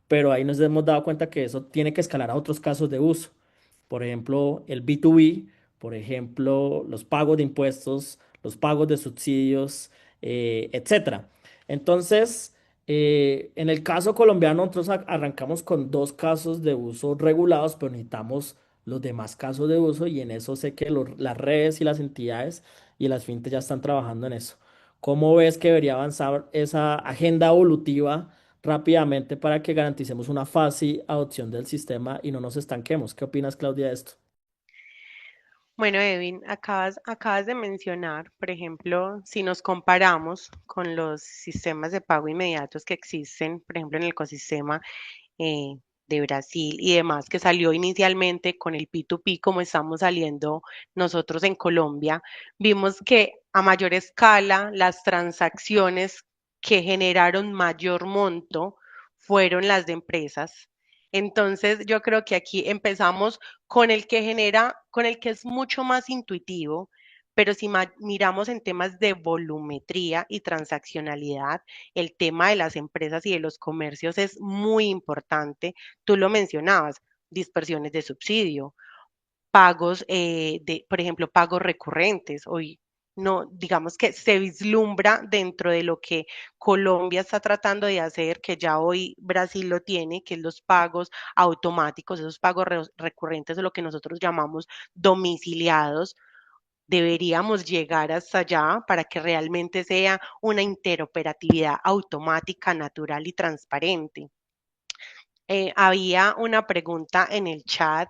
pero ahí nos hemos dado cuenta que eso tiene que escalar a otros casos de uso. Por ejemplo, el B2B, por ejemplo, los pagos de impuestos, los pagos de subsidios, etcétera. Entonces, en el caso colombiano, nosotros arrancamos con dos casos de uso regulados, pero necesitamos los demás casos de uso y en eso sé que las redes y las entidades y las fintech ya están trabajando en eso. ¿Cómo ves que debería avanzar esa agenda evolutiva rápidamente para que garanticemos una fácil adopción del sistema y no nos estanquemos? ¿Qué opinas, Claudia, de esto? Bueno, Evin, acabas de mencionar, por ejemplo, si nos comparamos con los sistemas de pago inmediatos que existen, por ejemplo, en el ecosistema eh, de Brasil y demás, que salió inicialmente con el P2P, como estamos saliendo nosotros en Colombia, vimos que a mayor escala las transacciones que generaron mayor monto fueron las de empresas. Entonces, yo creo que aquí empezamos con el que genera, con el que es mucho más intuitivo, pero si miramos en temas de volumetría y transaccionalidad, el tema de las empresas y de los comercios es muy importante. Tú lo mencionabas, dispersiones de subsidio, pagos por ejemplo, pagos recurrentes. Hoy no, digamos que se vislumbra dentro de lo que Colombia está tratando de hacer, que ya hoy Brasil lo tiene, que es los pagos automáticos, esos pagos recurrentes, o lo que nosotros llamamos domiciliados. Deberíamos llegar hasta allá para que realmente sea una interoperatividad automática, natural y transparente. Había una pregunta en el chat.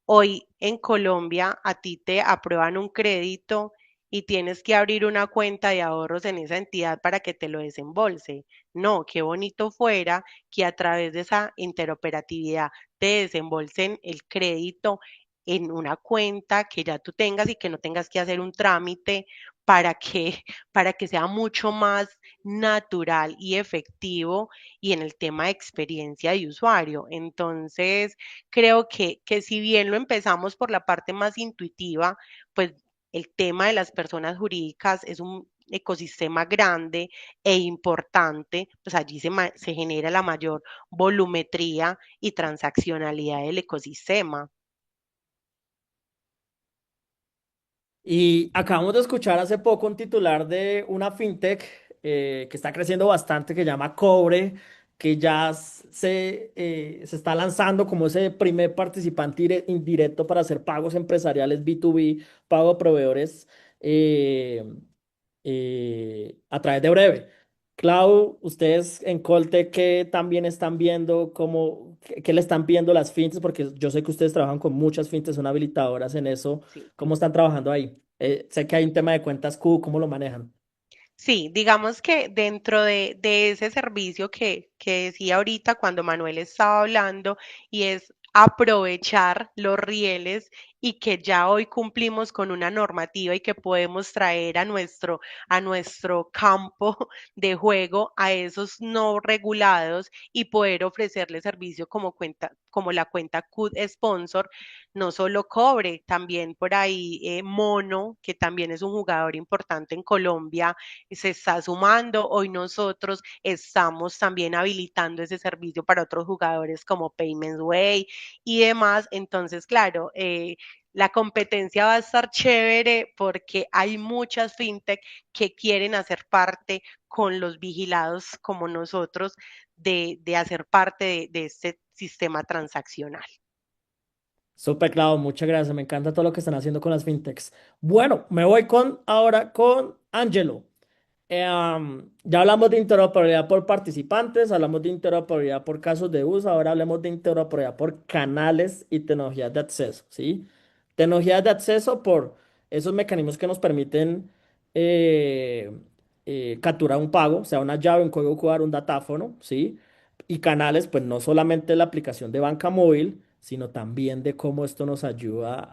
Hoy en Colombia a ti te aprueban un crédito y tienes que abrir una cuenta de ahorros en esa entidad para que te lo desembolse. No, qué bonito fuera que a través de esa interoperatividad te desembolsen el crédito en una cuenta que ya tú tengas y que no tengas que hacer un trámite para que, para que sea mucho más natural y efectivo y en el tema de experiencia de usuario. Entonces, creo que si bien lo empezamos por la parte más intuitiva, pues el tema de las personas jurídicas es un ecosistema grande e importante, pues allí se genera la mayor volumetría y transaccionalidad del ecosistema. Y acabamos de escuchar hace poco un titular de una fintech que está creciendo bastante, que llama Cobre. que ya se está lanzando como ese primer participante indirecto para hacer pagos empresariales B2B, pago a proveedores eh, a través de Breve. Clau, ustedes en Colte, ¿qué también están viendo? ¿Qué le están viendo las fintechs? Porque yo sé que ustedes trabajan con muchas fintechs, son habilitadoras en eso. Sí. ¿Cómo están trabajando ahí? Sé que hay un tema de cuentas Q, ¿cómo lo manejan? Sí, digamos que dentro de ese servicio que decía ahorita cuando Manuel estaba hablando, y es aprovechar los rieles y que ya hoy cumplimos con una normativa y que podemos traer a nuestro campo de juego a esos no regulados y poder ofrecerle servicio como cuenta, como la cuenta CUT Sponsor, no solo Cobre, también por ahí Mono, que también es un jugador importante en Colombia, se está sumando. Hoy nosotros estamos también habilitando ese servicio para otros jugadores como Payments Way y demás. Entonces, claro, la competencia va a estar chévere porque hay muchas fintech que quieren hacer parte con los vigilados como nosotros de hacer parte de este sistema transaccional. Súper claro, muchas gracias. Me encanta todo lo que están haciendo con las fintechs. Bueno, me voy ahora con Angelo. Ya hablamos de interoperabilidad por participantes, hablamos de interoperabilidad por casos de uso, ahora hablemos de interoperabilidad por canales y tecnologías de acceso, ¿sí? Tecnologías de acceso por esos mecanismos que nos permiten eh, capturar un pago, sea una llave, un código QR, un datáfono, ¿sí? Y canales, pues no solamente la aplicación de banca móvil, sino también de cómo esto nos ayuda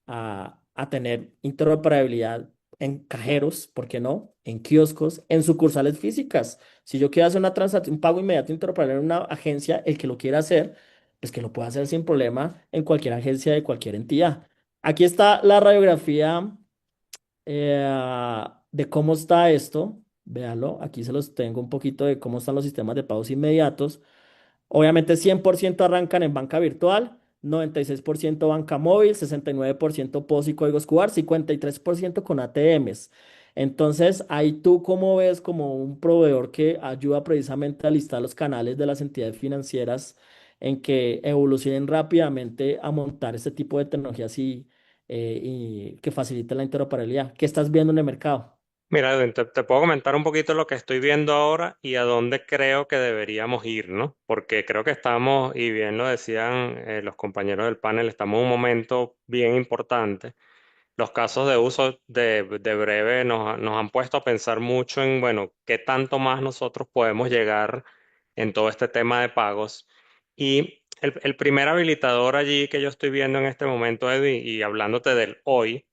a tener interoperabilidad en cajeros, ¿por qué no? En kioscos, en sucursales físicas. Si yo quiero hacer una transacción, un pago inmediato interoperable en una agencia, el que lo quiera hacer, pues que lo pueda hacer sin problema en cualquier agencia de cualquier entidad. Aquí está la radiografía de cómo está esto. Véalo, aquí se los tengo un poquito de cómo están los sistemas de pagos inmediatos. Obviamente 100% arrancan en banca virtual, 96% banca móvil, 69% POS y códigos QR, 53% con ATMs. Entonces, ahí tú cómo ves como un proveedor que ayuda precisamente a listar los canales de las entidades financieras en que evolucionen rápidamente a montar este tipo de tecnologías y que faciliten la interoperabilidad. ¿Qué estás viendo en el mercado? Mira, Edwin, te puedo comentar un poquito lo que estoy viendo ahora y a dónde creo que deberíamos ir, ¿no? Porque creo que estamos, y bien lo decían los compañeros del panel, estamos en un momento bien importante. Los casos de uso de breve nos han puesto a pensar mucho en, bueno, qué tanto más nosotros podemos llegar en todo este tema de pagos. Y el primer habilitador allí que yo estoy viendo en este momento, Edwin, y hablándote del hoy,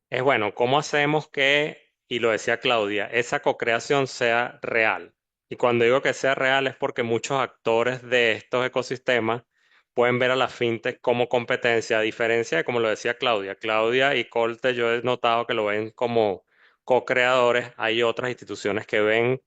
es bueno, ¿cómo hacemos que, y lo decía Claudia, esa cocreación sea real? Y cuando digo que sea real es porque muchos actores de estos ecosistemas pueden ver a la fintech como competencia, a diferencia de como lo decía Claudia. Claudia y Colte yo he notado que lo ven como co-creadores. Hay otras instituciones que ven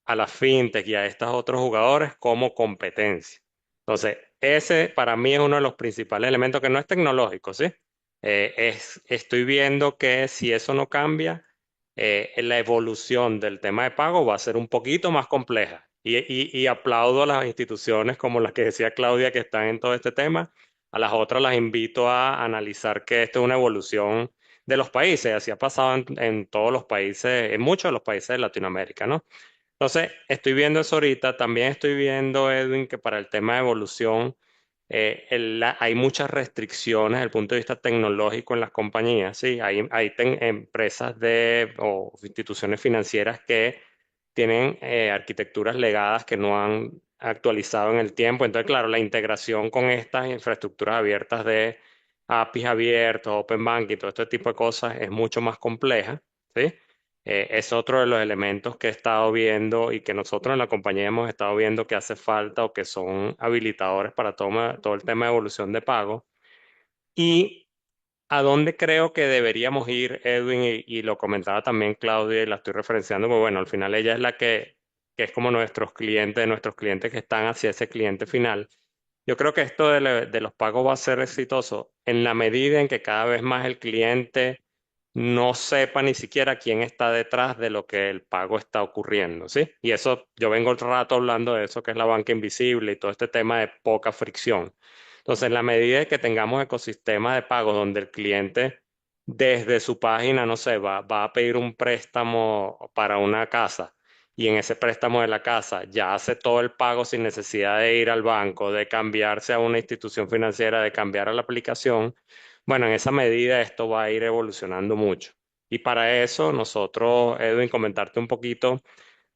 a la fintech y a estos otros jugadores como competencia. Entonces, ese para mí es uno de los principales elementos que no es tecnológico, ¿sí? Estoy viendo que si eso no cambia, la evolución del tema de pago va a ser un poquito más compleja. Y aplaudo a las instituciones como las que decía Claudia que están en todo este tema. A las otras las invito a analizar que esto es una evolución de los países. Así ha pasado en todos los países, en muchos de los países de Latinoamérica, ¿no? Entonces, estoy viendo eso ahorita. También estoy viendo, Edwin, que para el tema de evolución hay muchas restricciones desde el punto de vista tecnológico en las compañías. Sí, hay empresas o instituciones financieras que tienen arquitecturas legadas que no han actualizado en el tiempo. Entonces, claro, la integración con estas infraestructuras abiertas de APIs abiertos, Open Banking y todo este tipo de cosas es mucho más compleja. ¿Sí? Es otro de los elementos que he estado viendo y que nosotros en la compañía hemos estado viendo que hace falta o que son habilitadores para todo el tema de evolución de pago. Y a dónde creo que deberíamos ir, Edwin, y lo comentaba también Claudia, y la estoy referenciando, porque bueno, al final ella es la que es como nuestros clientes que están hacia ese cliente final. Yo creo que esto de los pagos va a ser exitoso en la medida en que cada vez más el cliente no sepa ni siquiera quién está detrás de lo que el pago está ocurriendo, ¿sí? Y eso, yo vengo el rato hablando de eso que es la banca invisible y todo este tema de poca fricción. Entonces, en la medida de que tengamos ecosistemas de pago donde el cliente desde su página, no sé, va a pedir un préstamo para una casa y en ese préstamo de la casa ya hace todo el pago sin necesidad de ir al banco, de cambiarse a una institución financiera, de cambiar a la aplicación. Bueno, en esa medida esto va a ir evolucionando mucho. Y para eso nosotros, Edwin, comentarte un poquito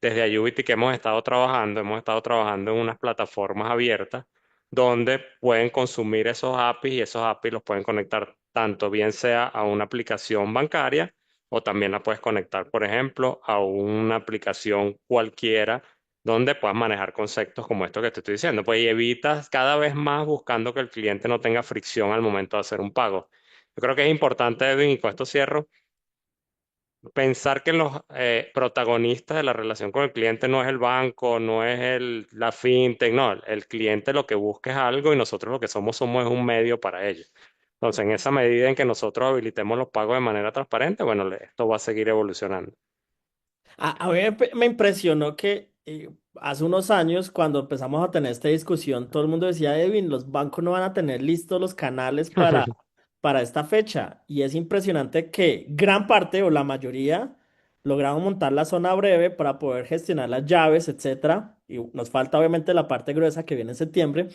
desde Ayubity que hemos estado trabajando en unas plataformas abiertas donde pueden consumir esos APIs y esos APIs los pueden conectar tanto bien sea a una aplicación bancaria o también la puedes conectar, por ejemplo, a una aplicación cualquiera donde puedas manejar conceptos como esto que te estoy diciendo. Pues y evitas cada vez más buscando que el cliente no tenga fricción al momento de hacer un pago. Yo creo que es importante, Edwin, y con esto cierro, pensar que los protagonistas de la relación con el cliente no es el banco, no es la fintech, no, el cliente lo que busca es algo y nosotros lo que somos es un medio para ello. Entonces, en esa medida en que nosotros habilitemos los pagos de manera transparente, bueno, esto va a seguir evolucionando. A mí me impresionó que hace unos años, cuando empezamos a tener esta discusión, todo el mundo decía, Edwin, los bancos no van a tener listos los canales para esta fecha. Y es impresionante que gran parte o la mayoría lograron montar la zona breve para poder gestionar las llaves, etcétera. Y nos falta obviamente la parte gruesa que viene en septiembre.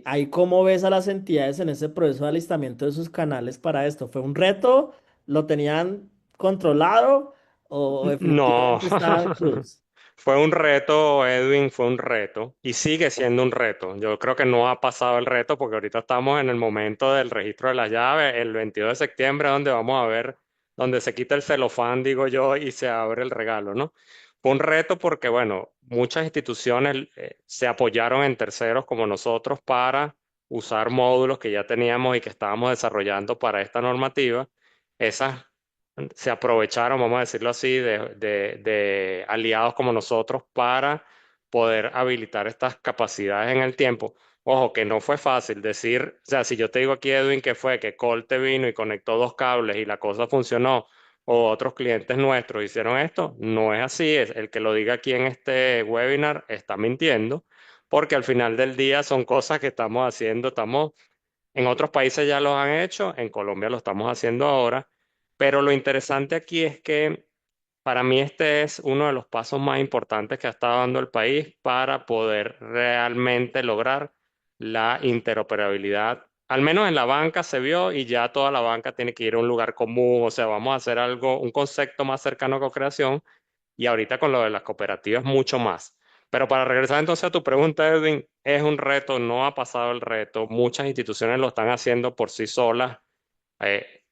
Ahí cómo ves a las entidades en ese proceso de alistamiento de sus canales para esto. ¿Fue un reto? ¿Lo tenían controlado o No, definitivamente estaban crudos? fue un reto, Edwin, fue un reto y sigue siendo un reto. Yo creo que no ha pasado el reto porque ahorita estamos en el momento del registro de las llaves, el 22 de septiembre, donde vamos a ver, donde se quita el celofán, digo yo, y se abre el regalo, ¿no? Fue un reto porque, bueno, muchas instituciones se apoyaron en terceros como nosotros para usar módulos que ya teníamos y que estábamos desarrollando para esta normativa. Esas se aprovecharon, vamos a decirlo así, de aliados como nosotros para poder habilitar estas capacidades en el tiempo. Ojo, que no fue fácil decir, o sea, si yo te digo aquí, Edwin, que fue que Colte vino y conectó dos cables y la cosa funcionó, o otros clientes nuestros hicieron esto, no es así. Es el que lo diga aquí en este webinar está mintiendo, porque al final del día son cosas que estamos haciendo, estamos en otros países ya lo han hecho, en Colombia lo estamos haciendo ahora, pero lo interesante aquí es que para mí este es uno de los pasos más importantes que ha estado dando el país para poder realmente lograr la interoperabilidad. Al menos en la banca se vio y ya toda la banca tiene que ir a un lugar común, o sea, vamos a hacer algo, un concepto más cercano a co-creación y ahorita con lo de las cooperativas mucho más. Pero para regresar entonces a tu pregunta, Edwin, es un reto, no ha pasado el reto, muchas instituciones lo están haciendo por sí solas,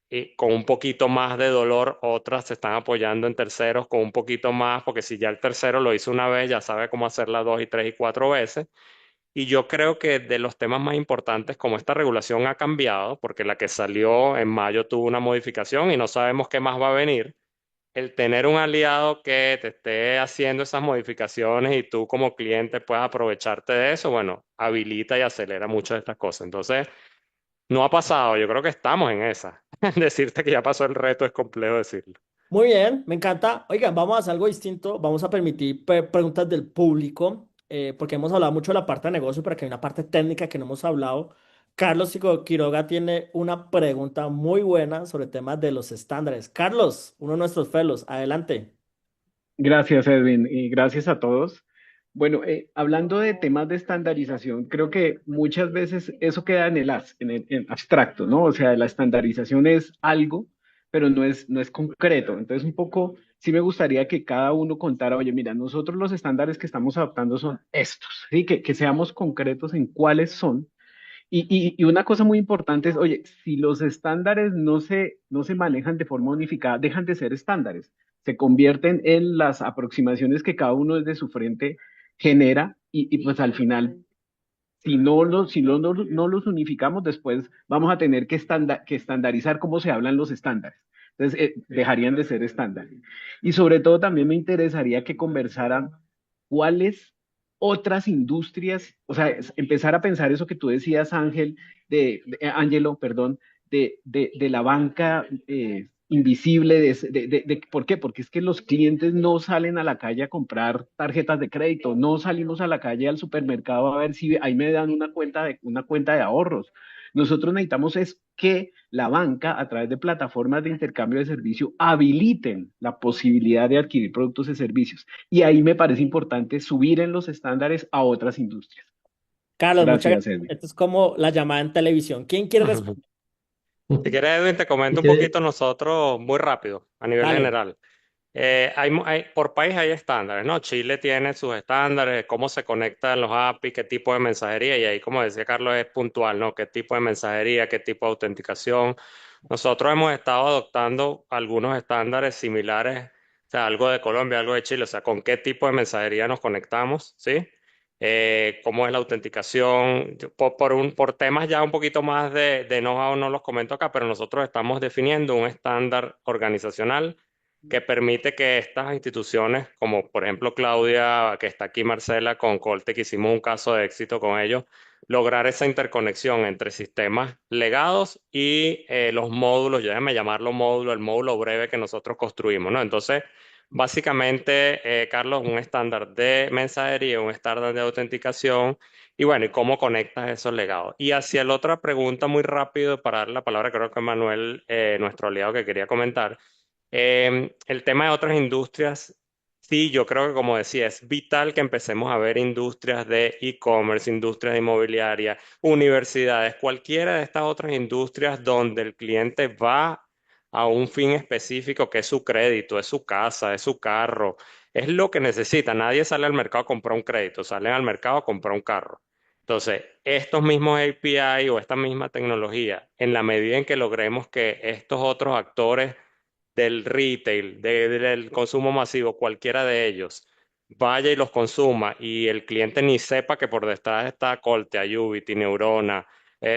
y con un poquito más de dolor, otras se están apoyando en terceros con un poquito más, porque si ya el tercero lo hizo una vez, ya sabe cómo hacerla dos y tres y cuatro veces. Y yo creo que de los temas más importantes, como esta regulación ha cambiado, porque la que salió en mayo tuvo una modificación y no sabemos qué más va a venir, el tener un aliado que te esté haciendo esas modificaciones y tú como cliente puedas aprovecharte de eso, bueno, habilita y acelera mucho de estas cosas. Entonces, no ha pasado, yo creo que estamos en esa. Decirte que ya pasó el reto es complejo decirlo. Muy bien, me encanta. Oigan, vamos a hacer algo distinto. Vamos a permitir preguntas del público, porque hemos hablado mucho de la parte de negocio, pero que hay una parte técnica que no hemos hablado. Carlos Quiroga tiene una pregunta muy buena sobre temas de los estándares. Carlos, uno de nuestros fellows, adelante. Gracias, Edwin, y gracias a todos. Bueno, hablando de temas de estandarización, creo que muchas veces eso queda en en abstracto, ¿no? O sea, la estandarización es algo, pero no es concreto. Entonces, un poco, sí me gustaría que cada uno contara, oye, mira, nosotros los estándares que estamos adoptando son estos, ¿sí? Que seamos concretos en cuáles son. Y una cosa muy importante es, oye, si los estándares no se manejan de forma unificada, dejan de ser estándares, se convierten en las aproximaciones que cada uno desde su frente genera y pues al final, si no los unificamos, después vamos a tener que estandarizar cómo se hablan los estándares. Entonces, dejarían de ser estándares. Y sobre todo también me interesaría que conversaran cuáles otras industrias, o sea, empezar a pensar eso que tú decías, Ángelo, perdón, de la banca invisible ¿por qué? Porque es que los clientes no salen a la calle a comprar tarjetas de crédito, no salimos a la calle al supermercado a ver si ahí me dan una cuenta de ahorros. Nosotros necesitamos es que la banca, a través de plataformas de intercambio de servicio, habiliten la posibilidad de adquirir productos y servicios. Y ahí me parece importante subir en los estándares a otras industrias. Carlos, muchas Gracias, gracias. Edwin. Esto es como la llamada en televisión. ¿Quién quiere responder? Si quieres, Edwin, te Y comento un que- poquito nosotros muy rápido, a nivel Dale. general. Por país hay estándares, ¿no? Chile tiene sus estándares, cómo se conectan los API, qué tipo de mensajería, y ahí, como decía Carlos, es puntual, ¿no? Qué tipo de mensajería, qué tipo de autenticación. Nosotros hemos estado adoptando algunos estándares similares, o sea, algo de Colombia, algo de Chile, o sea, con qué tipo de mensajería nos conectamos, ¿sí? Cómo es la autenticación, por temas ya un poquito más de know-how, no los comento acá, pero nosotros estamos definiendo un estándar organizacional que permite que estas instituciones, como por ejemplo Claudia, que está aquí, Marcela, con Coltec, hicimos un caso de éxito con ellos, lograr esa interconexión entre sistemas legados y los módulos, yo déjame llamarlo módulo, el módulo breve que nosotros construimos, ¿no? Entonces, básicamente, Carlos, un estándar de mensajería, un estándar de autenticación, y bueno, ¿y cómo conectas esos legados? Y hacia la otra pregunta, muy rápido, para dar la palabra, creo que Manuel, nuestro aliado que quería comentar. El tema de otras industrias, sí, yo creo que como decía, es vital que empecemos a ver industrias de e-commerce, industrias de inmobiliaria, universidades, cualquiera de estas otras industrias donde el cliente va a un fin específico que es su crédito, es su casa, es su carro, es lo que necesita. Nadie sale al mercado a comprar un crédito, salen al mercado a comprar un carro. Entonces, estos mismos API o esta misma tecnología, en la medida en que logremos que estos otros actores del retail, del consumo masivo, cualquiera de ellos, vaya y los consuma y el cliente ni sepa que por detrás está Coltea, Ubity, Neurona.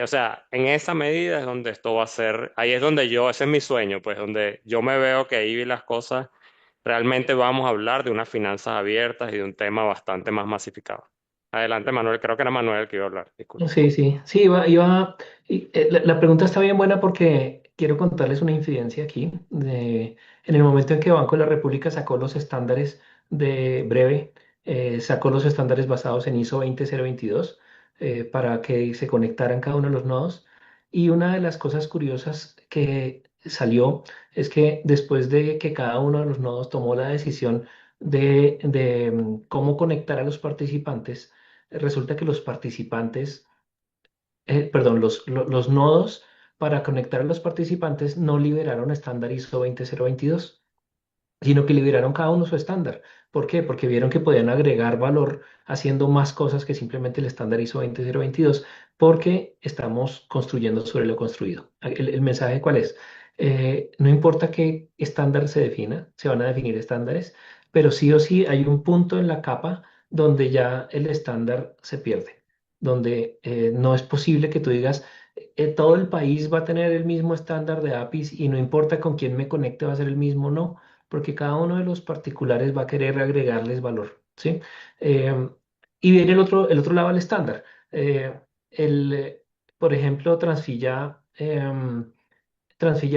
O sea, en esa medida es donde esto va a ser, ahí es donde yo, ese es mi sueño, pues donde yo me veo que ahí las cosas, realmente vamos a hablar de unas finanzas abiertas y de un tema bastante más masificado. Adelante, Manuel, creo que era Manuel el que iba a hablar, disculpa. Sí, sí, sí, la pregunta está bien buena porque quiero contarles una infidencia aquí. En el momento en que Banco de la República sacó los estándares de Breve, sacó los estándares basados en ISO 20022 para que se conectaran cada uno de los nodos. Y una de las cosas curiosas que salió es que después de que cada uno de los nodos tomó la decisión de cómo conectar a los participantes, resulta que los participantes, los nodos para conectar a los participantes no liberaron estándar ISO 20022, sino que liberaron cada uno su estándar. ¿Por qué? Porque vieron que podían agregar valor haciendo más cosas que simplemente el estándar ISO 20022, porque estamos construyendo sobre lo construido. ¿El mensaje cuál es? No importa qué estándar se defina, se van a definir estándares, pero sí o sí hay un punto en la capa donde ya el estándar se pierde, donde no es posible que tú digas, todo el país va a tener el mismo estándar de APIs y no importa con quién me conecte va a ser el mismo, no, porque cada uno de los particulares va a querer agregarles valor, ¿sí? Eh, y viene el otro lado del estándar. Eh, el, por ejemplo, Transfilla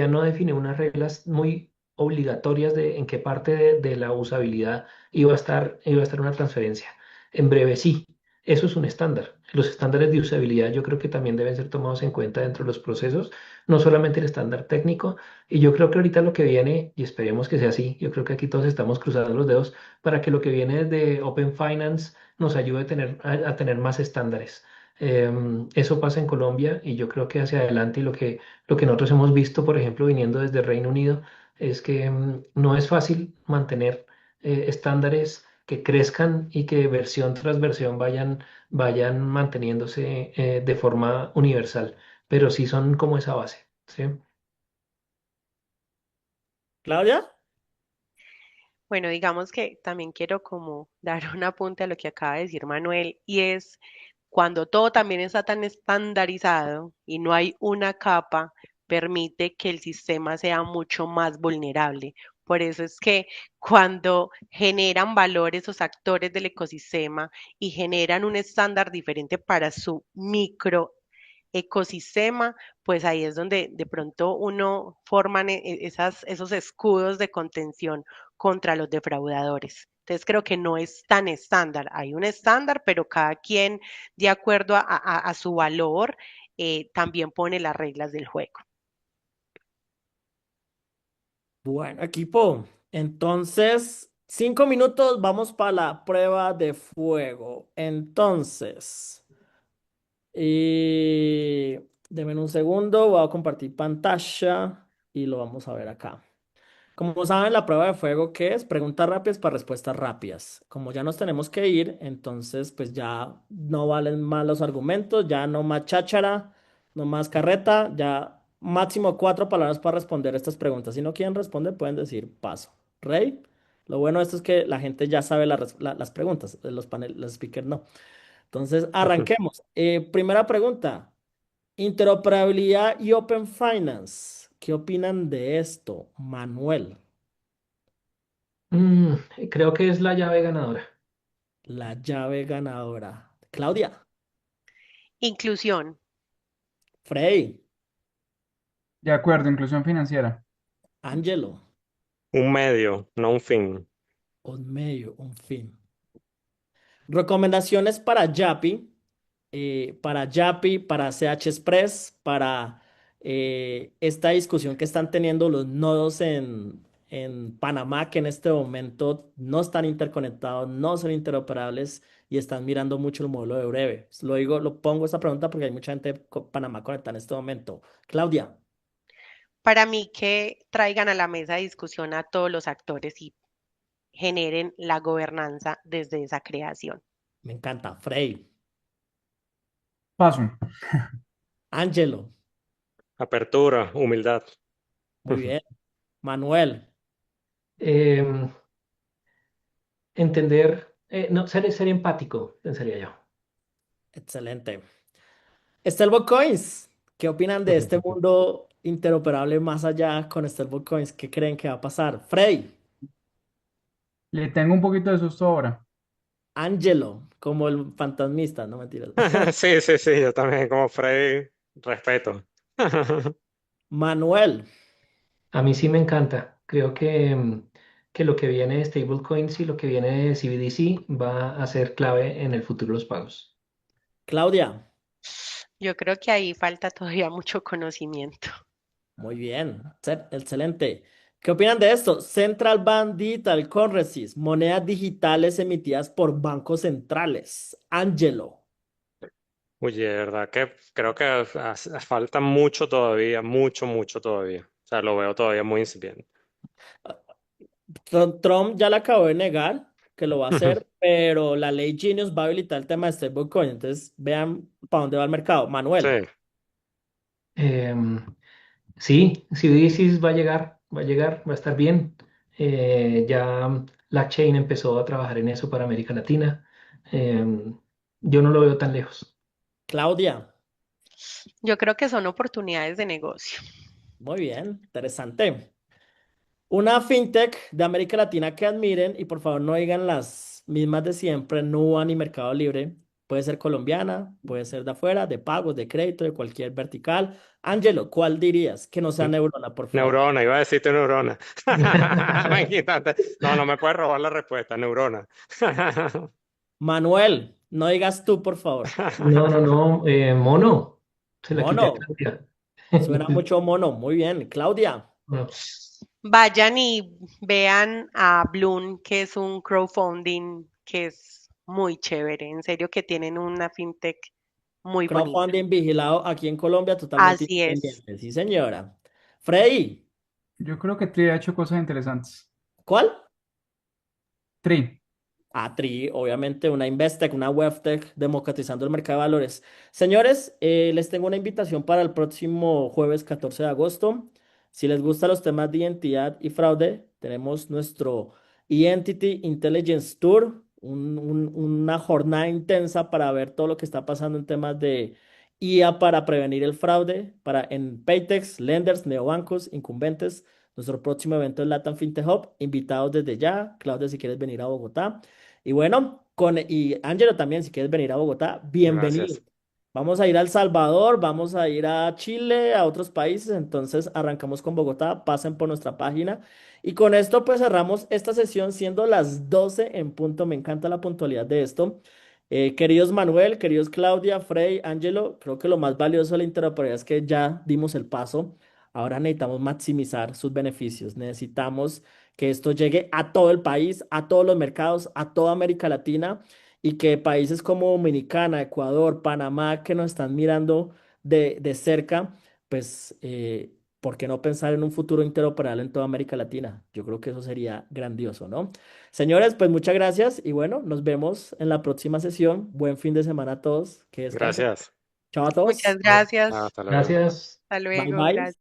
no define unas reglas muy obligatorias de en qué parte de la usabilidad iba a estar una transferencia. En breve sí, eso es un estándar. Los estándares de usabilidad yo creo que también deben ser tomados en cuenta dentro de los procesos, no solamente el estándar técnico. Y yo creo que ahorita lo que viene, y esperemos que sea así, yo creo que aquí todos estamos cruzando los dedos para que lo que viene de Open Finance nos ayude a tener más estándares. Eso pasa en Colombia y yo creo que hacia adelante y lo que nosotros hemos visto, por ejemplo, viniendo desde Reino Unido, es que no es fácil mantener estándares que crezcan y que versión tras versión vayan manteniéndose de forma universal, pero sí son como esa base, ¿sí? ¿Claudia? Bueno, digamos que también quiero como dar un apunte a lo que acaba de decir Manuel, y es cuando todo también está tan estandarizado y no hay una capa, permite que el sistema sea mucho más vulnerable. Por eso es que cuando generan valores esos actores del ecosistema y generan un estándar diferente para su micro ecosistema, pues ahí es donde de pronto uno forman esos escudos de contención contra los defraudadores. Entonces creo que no es tan estándar. Hay un estándar, pero cada quien, de acuerdo a su valor, también pone las reglas del juego. Bueno, equipo, entonces, 5 minutos, vamos para la prueba de fuego. Entonces, denme un segundo, voy a compartir pantalla y lo vamos a ver acá. Como saben, la prueba de fuego, ¿qué es? Preguntas rápidas para respuestas rápidas. Como ya nos tenemos que ir, entonces pues ya no valen más los argumentos, ya no más cháchara, no más carreta, ya máximo 4 palabras para responder estas preguntas. Si no quieren responder, pueden decir paso. Rey, lo bueno de esto es que la gente ya sabe las preguntas, los speakers no. Entonces, arranquemos. Primera pregunta. Interoperabilidad y Open Finance. ¿Qué opinan de esto, Manuel? Mm, Creo que es la llave ganadora. La llave ganadora. Claudia, Inclusión. Frey, De acuerdo, inclusión financiera. Angelo, Un medio, no un fin. un medio, un fin. Recomendaciones para Yapi, para CH Express, para esta discusión que están teniendo los nodos en Panamá, que en este momento no están interconectados, no son interoperables y están mirando mucho el modelo de breve. Lo digo, lo pongo esta pregunta porque hay mucha gente de Panamá conectada en este momento. Claudia, Para mí, que traigan a la mesa de discusión a todos los actores y generen la gobernanza desde esa creación. me encanta. Frey, Paso. Angelo, Apertura, humildad. muy bien. Manuel, Em, Entender, no, ser empático, pensaría yo. excelente. Stablecoins, ¿qué opinan de este mundo interoperable más allá con stablecoins? ¿Qué creen que va a pasar? Frey, Le tengo un poquito de susto ahora. Angelo, como el fantasmista, no mentiras. Sí, sí, sí, yo también como Freddy, respeto. Manuel, A mí sí me encanta. Creo que lo que viene de stablecoins y lo que viene de CBDC va a ser clave en el futuro de los pagos. Claudia, Yo creo que ahí falta todavía mucho conocimiento. muy bien, excelente. ¿Qué opinan de esto? Central Bank Digital Currencies, monedas digitales emitidas por bancos centrales. Angelo. Oye, de verdad que creo que falta mucho todavía, mucho, mucho todavía. O sea, lo veo todavía muy incipiente. Trump ya le acabó de negar que lo va a hacer, pero la ley Genius va a habilitar el tema de stablecoin. Entonces, vean para dónde va el mercado. Sí, Manuel, Em, sí, CBDC va a llegar, va a estar bien. Ya la Chain empezó a trabajar en eso para América Latina. Em, yo no lo veo tan lejos. Claudia, Yo creo que son oportunidades de negocio. muy bien, interesante. Una fintech de América Latina que admiren y por favor no digan las mismas de siempre, Nubank ni Mercado Libre. Puede ser colombiana, puede ser de afuera, de pagos, de crédito, de cualquier vertical. Ángelo, ¿cuál dirías? Que no sea Neurona, por favor. neurona, iba a decirte neurona. Me quitaste. No, no me puedes robar la respuesta, neurona. Manuel, no digas tú, por favor. No, no, no, mono. Se la quité a Mono, Claudia. suena mucho mono. Muy bien. Claudia, Bueno, Vayan y vean a Bloom, que es un crowdfunding que es muy chévere. En serio que tienen una fintech muy bonita. crowdfunding vigilado aquí en Colombia, totalmente Así es. independiente. Sí, señora. Freddy, Yo creo que Tri ha hecho cosas interesantes. ¿cuál? Tri, Tri, obviamente, una Investec, una WebTech, democratizando el mercado de valores. Señores, les tengo una invitación para el próximo jueves 14 de agosto. Si les gustan los temas de identidad y fraude, tenemos nuestro Identity Intelligence Tour, una jornada intensa para ver todo lo que está pasando en temas de IA para prevenir el fraude, en Paytex, lenders, neobancos, incumbentes. Nuestro próximo evento es Latam FinTech Hub. Invitados desde ya. Claudia, si quieres venir a Bogotá. Y bueno, y Ángelo también, si quieres venir a Bogotá, bienvenido. Gracias. Vamos a ir a El Salvador, vamos a ir a Chile, a otros países, entonces arrancamos con Bogotá, pasen por nuestra página y con esto pues cerramos esta sesión siendo las 12 en punto, me encanta la puntualidad de esto. Queridos Manuel, queridos Claudia, Frey, Angelo, creo que lo más valioso de la interoperabilidad es que ya dimos el paso, ahora necesitamos maximizar sus beneficios, necesitamos que esto llegue a todo el país, a todos los mercados, a toda América Latina y que países como Dominicana, Ecuador, Panamá, que nos están mirando de cerca, pues, ¿por qué no pensar en un futuro interoperable en toda América Latina? Yo creo que eso sería grandioso, ¿no? Señores, pues muchas gracias y bueno, nos vemos en la próxima sesión. Buen fin de semana a todos, que descansen. Gracias. Chao a todos. Muchas gracias. Hasta luego. Gracias. Hasta Bye luego. bye. Gracias.